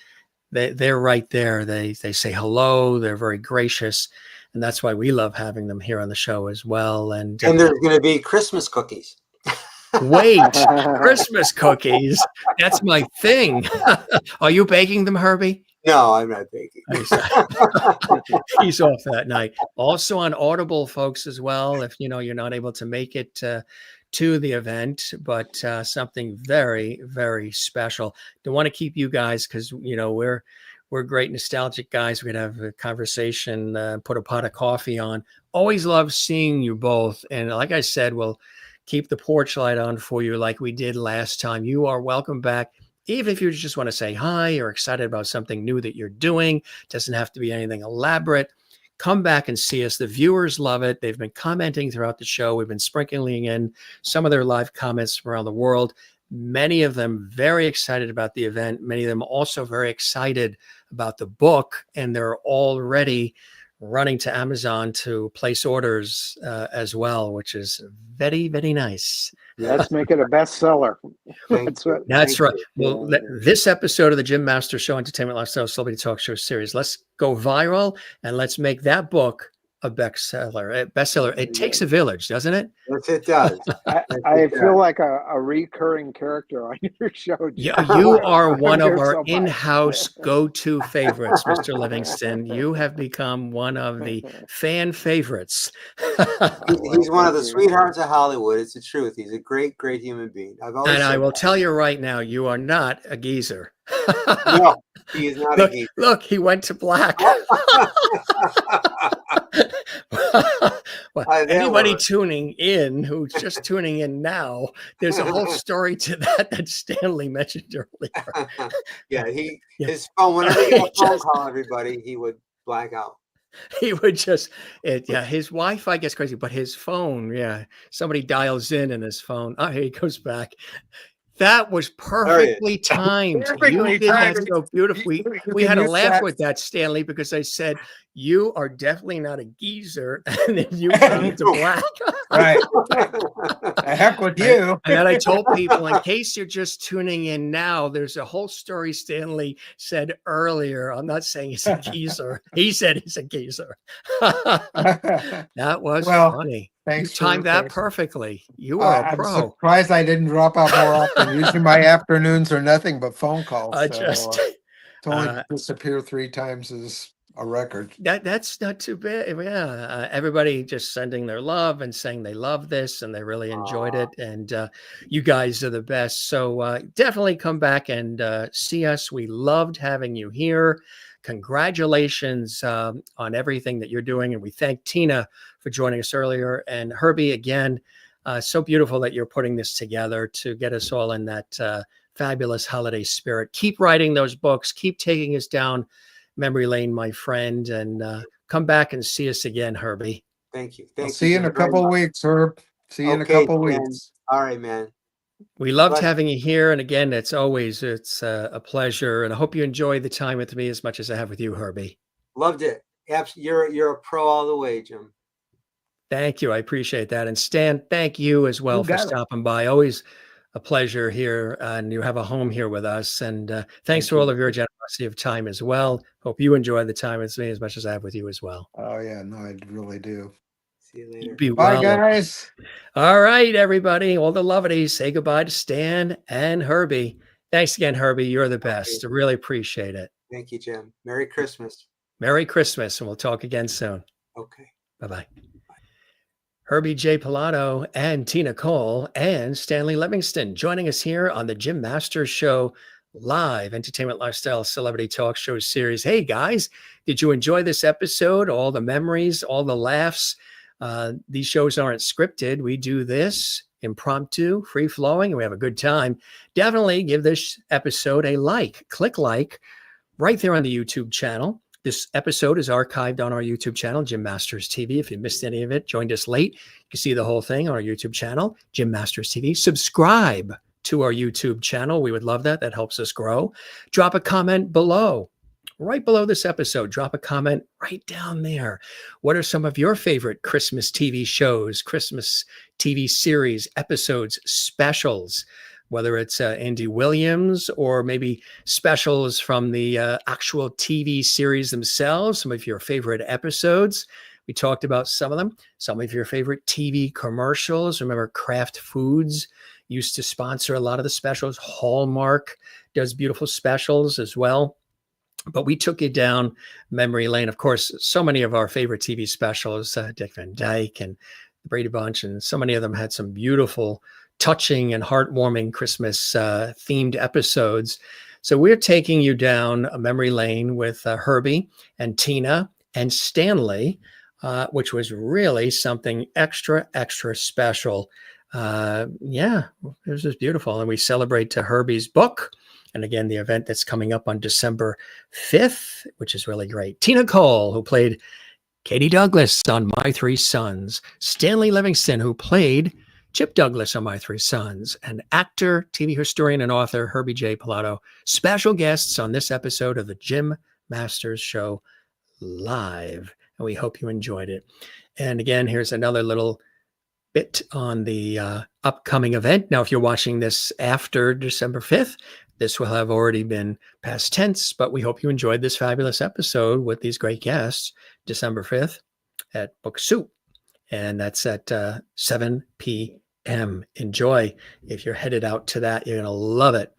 They're right there. They say hello. They're very gracious. And that's why we love having them here on the show as well. And there's going to be Christmas cookies. Wait, Christmas cookies. That's my thing. Are you baking them, Herbie? No, I'm not baking. He's off that night. Also on Audible, folks, as well. If you're not able to make it to the event, but something very, very special. Don't want to keep you guys because we're great nostalgic guys. We'd have a conversation, put a pot of coffee on. Always love seeing you both. And like I said, we'll keep the porch light on for you like we did last time. You are welcome back. Even if you just want to say hi or excited about something new that you're doing, doesn't have to be anything elaborate. Come back and see us. The viewers love it. They've been commenting throughout the show. We've been sprinkling in some of their live comments from around the world. Many of them very excited about the event. Many of them also very excited about the book, and they're already running to Amazon to place orders as well, which is very, very nice. Let's make it a bestseller. That's right. Well, this episode of the Jim Master Show Entertainment Lifestyle Celebrity Talk Show series, let's go viral and let's make that book a bestseller. It takes a village, doesn't it? Yes, it does. I feel like a recurring character on your show. Yeah, you are one of our in-house go-to favorites, Mr. Livingston. You have become one of the fan favorites. He's one of the sweethearts of Hollywood. It's the truth. He's a great, great human being. I will tell you right now, you are not a geezer. No, he is not a geezer. Look, he went to black. Well, There anybody were. tuning in who's just tuning in now, there's a whole story to that Stanley mentioned earlier. Yeah, Yeah. his phone, whenever he got a phone Just- call, everybody, he would black out. He would just, yeah, his Wi-Fi gets crazy, but his phone, yeah, somebody dials in and his phone, oh, here he goes back. That was perfectly timed. You Perfectly did that timed. so beautifully. You We can had to use laugh that. with that, Stanley, because I said, you are definitely not a geezer. And then you faded to black. Right. The heck with you. And then I told people, in case you're just tuning in now, there's a whole story Stanley said earlier. I'm not saying he's a geezer. He said he's a geezer. That was Well, funny. thanks You timed that thanks. perfectly. You are a I'm pro. surprised I didn't drop out more often. Usually my afternoons are nothing but phone calls. I So just to only uh, disappear 3 times is a record. that's not too bad. Yeah, everybody just sending their love and saying they love this and they really enjoyed it. And you guys are the best. So definitely come back and see us. We loved having you here. Congratulations on everything that you're doing. And we thank Tina for joining us earlier. And Herbie, again, so beautiful that you're putting this together to get us all in that fabulous holiday spirit. Keep writing those books. Keep taking us down memory lane, my friend, and come back and see us again, Herbie. Thank you. I'll Thank see you in a Jim, very couple of much. weeks, Herb. See you in a Okay, couple of Jen. weeks. All right, man. We loved Bless- having you here. And again, it's a pleasure. And I hope you enjoyed the time with me as much as I have with you, Herbie. Loved it. You're a pro all the way, Jim. Thank you. I appreciate that. And Stan, thank you as well You for got it. stopping by. Always a pleasure here. And you have a home here with us. And thanks Thank for you. all of your generosity of time as well. Hope you enjoy the time with me as much as I have with you as well. Oh yeah, no, I really do. See you later. Be Bye, well. guys. All right, everybody, all the lovelies, say goodbye to Stan and Herbie. Thanks again, Herbie. You're the best. I really appreciate it. Thank you, Jim. Merry Christmas. Merry Christmas, and we'll talk again soon. Okay. Bye-bye. Herbie J Pilato and Tina Cole and Stanley Livingston joining us here on the Jim Masters Show live entertainment lifestyle celebrity talk show series. Hey guys, did you enjoy this episode? All the memories, all the laughs. These shows aren't scripted. We do this impromptu, free flowing, and we have a good time. Definitely give this episode a like. Click like right there on the YouTube channel. This episode is archived on our YouTube channel, Jim Masters TV. If you missed any of it, joined us late, you can see the whole thing on our YouTube channel, Jim Masters TV. Subscribe to our YouTube channel. We would love that. That helps us grow. Drop a comment below, right below this episode. Drop a comment right down there. What are some of your favorite Christmas TV shows, Christmas TV series, episodes, specials? Whether it's Andy Williams or maybe specials from the actual TV series themselves, some of your favorite episodes. We talked about some of them, some of your favorite TV commercials. Remember, Kraft Foods used to sponsor a lot of the specials. Hallmark does beautiful specials as well. But we took you down memory lane. Of course, so many of our favorite TV specials, Dick Van Dyke and the Brady Bunch, and so many of them had some beautiful, touching and heartwarming Christmas themed episodes. So we're taking you down a memory lane with Herbie and Tina and Stanley, which was really something extra, extra special. Yeah, it was just beautiful. And we celebrate Herbie's book. And again, the event that's coming up on December 5th, which is really great. Tina Cole, who played Katie Douglas on My Three Sons. Stanley Livingston, who played Chip Douglas on My Three Sons, and actor, TV historian, and author Herbie J Pilato, special guests on this episode of the Jim Masters Show live. And we hope you enjoyed it. And again, here's another little bit on the upcoming event. Now, if you're watching this after December 5th, this will have already been past tense, but we hope you enjoyed this fabulous episode with these great guests, December 5th at Book Soup. And that's at 7 p.m. Enjoy. If you're headed out to that, you're going to love it.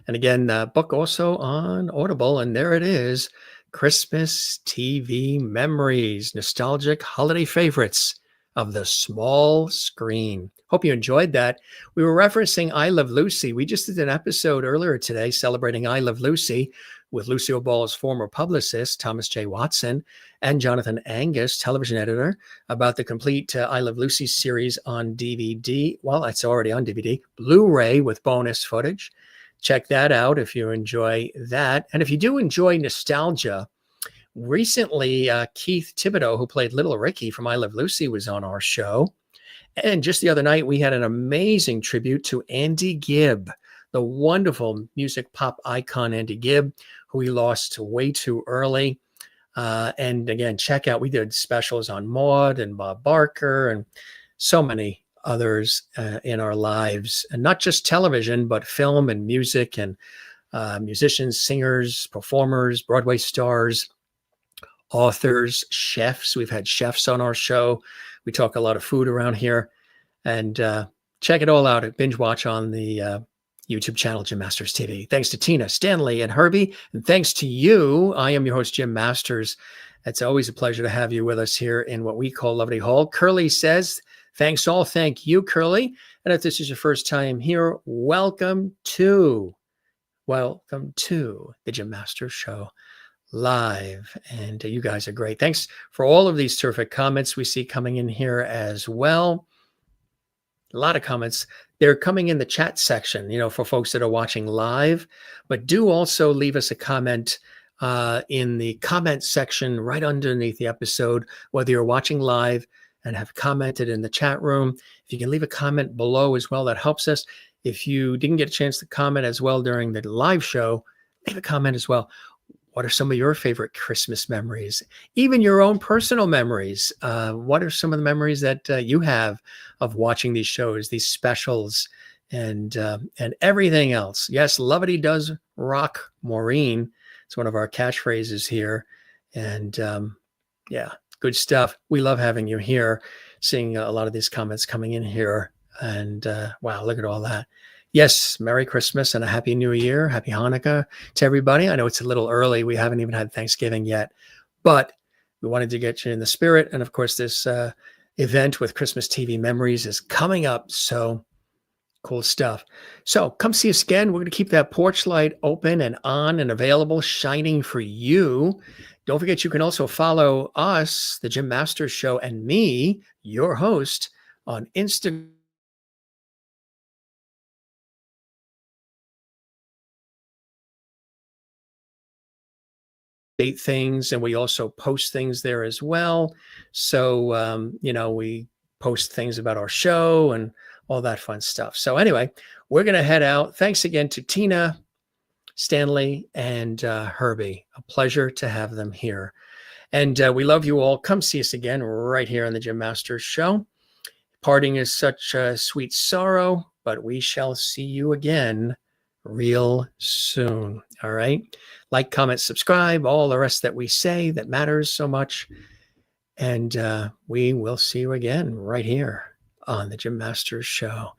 And again, book also on Audible. And there it is, Christmas TV Memories, nostalgic holiday favorites of the small screen. Hope you enjoyed that. We were referencing I Love Lucy. We just did an episode earlier today celebrating I Love Lucy. with Lucille Ball's former publicist, Thomas J. Watson, and Jonathan Angus, television editor, about the complete I Love Lucy series on DVD. Well, it's already on DVD, Blu-ray with bonus footage. Check that out if you enjoy that. And if you do enjoy nostalgia, recently Keith Thibodeau, who played Little Ricky from I Love Lucy, was on our show. And just the other night, we had an amazing tribute to Andy Gibb, the wonderful music pop icon Andy Gibb, who we lost way too early. And again, check out, we did specials on Maude and Bob Barker and so many others in our lives. And not just television, but film and music and musicians, singers, performers, Broadway stars, authors, chefs. We've had chefs on our show. We talk a lot of food around here. And check it all out at Binge Watch on the YouTube channel, Jim Masters TV. Thanks to Tina, Stanley, and Herbie. And thanks to you. I am your host, Jim Masters. It's always a pleasure to have you with us here in what we call Lovely Hall. Curly says, thanks all. Thank you, Curly. And if this is your first time here, welcome to the Jim Masters Show live. And you guys are great. Thanks for all of these terrific comments we see coming in here as well. A lot of comments. They're coming in the chat section, for folks that are watching live, but do also leave us a comment in the comment section right underneath the episode, whether you're watching live and have commented in the chat room. If you can leave a comment below as well, that helps us. If you didn't get a chance to comment as well during the live show, leave a comment as well. What are some of your favorite Christmas memories? Even your own personal memories. What are some of the memories that you have of watching these shows, these specials, and everything else? Yes, Lovity does rock, Maureen. It's one of our catchphrases here. And yeah, good stuff. We love having you here, seeing a lot of these comments coming in here. And wow, look at all that. Yes, Merry Christmas and a Happy New Year. Happy Hanukkah to everybody. I know it's a little early. We haven't even had Thanksgiving yet, but we wanted to get you in the spirit. And of course, this event with Christmas TV Memories is coming up. So cool stuff. So come see us again. We're going to keep that porch light open and on and available, shining for you. Don't forget, you can also follow us, the Jim Masters Show, and me, your host, on Instagram. Things, and we also post things there as well. So we post things about our show and all that fun stuff. So anyway, we're going to head out. Thanks again to Tina, Stanley, and Herbie. A pleasure to have them here. And we love you all. Come see us again right here on the Jim Masters Show. Parting is such a sweet sorrow, but we shall see you again real soon. All right. Like, comment, subscribe, all the rest that we say that matters so much. And we will see you again right here on the Jim Masters Show.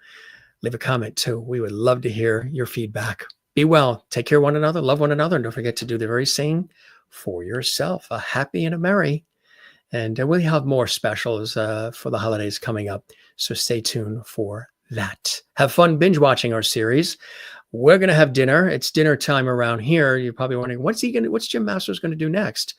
Leave a comment too. We would love to hear your feedback. Be well. Take care of one another. Love one another. And don't forget to do the very same for yourself. A happy and a merry. And we'll have more specials for the holidays coming up. So stay tuned for that. Have fun binge watching our series. We're going to have dinner. It's dinner time around here. You're probably wondering, what's Jim Masters going to do next?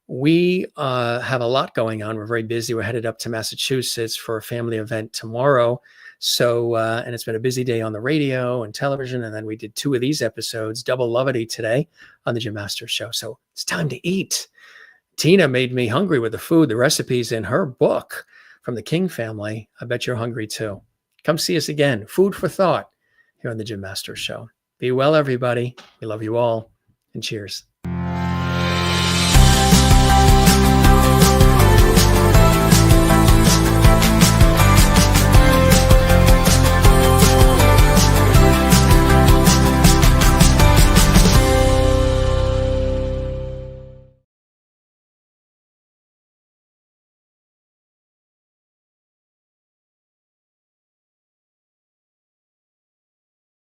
We have a lot going on. We're very busy. We're headed up to Massachusetts for a family event tomorrow. So, and it's been a busy day on the radio and television. And then we did 2 of these episodes, Double Lovity today on the Jim Masters Show. So it's time to eat. Tina made me hungry with the food, the recipes in her book from the King family. I bet you're hungry too. Come see us again. Food for thought here on the Jim Masters Show. Be well, everybody. We love you all, and cheers.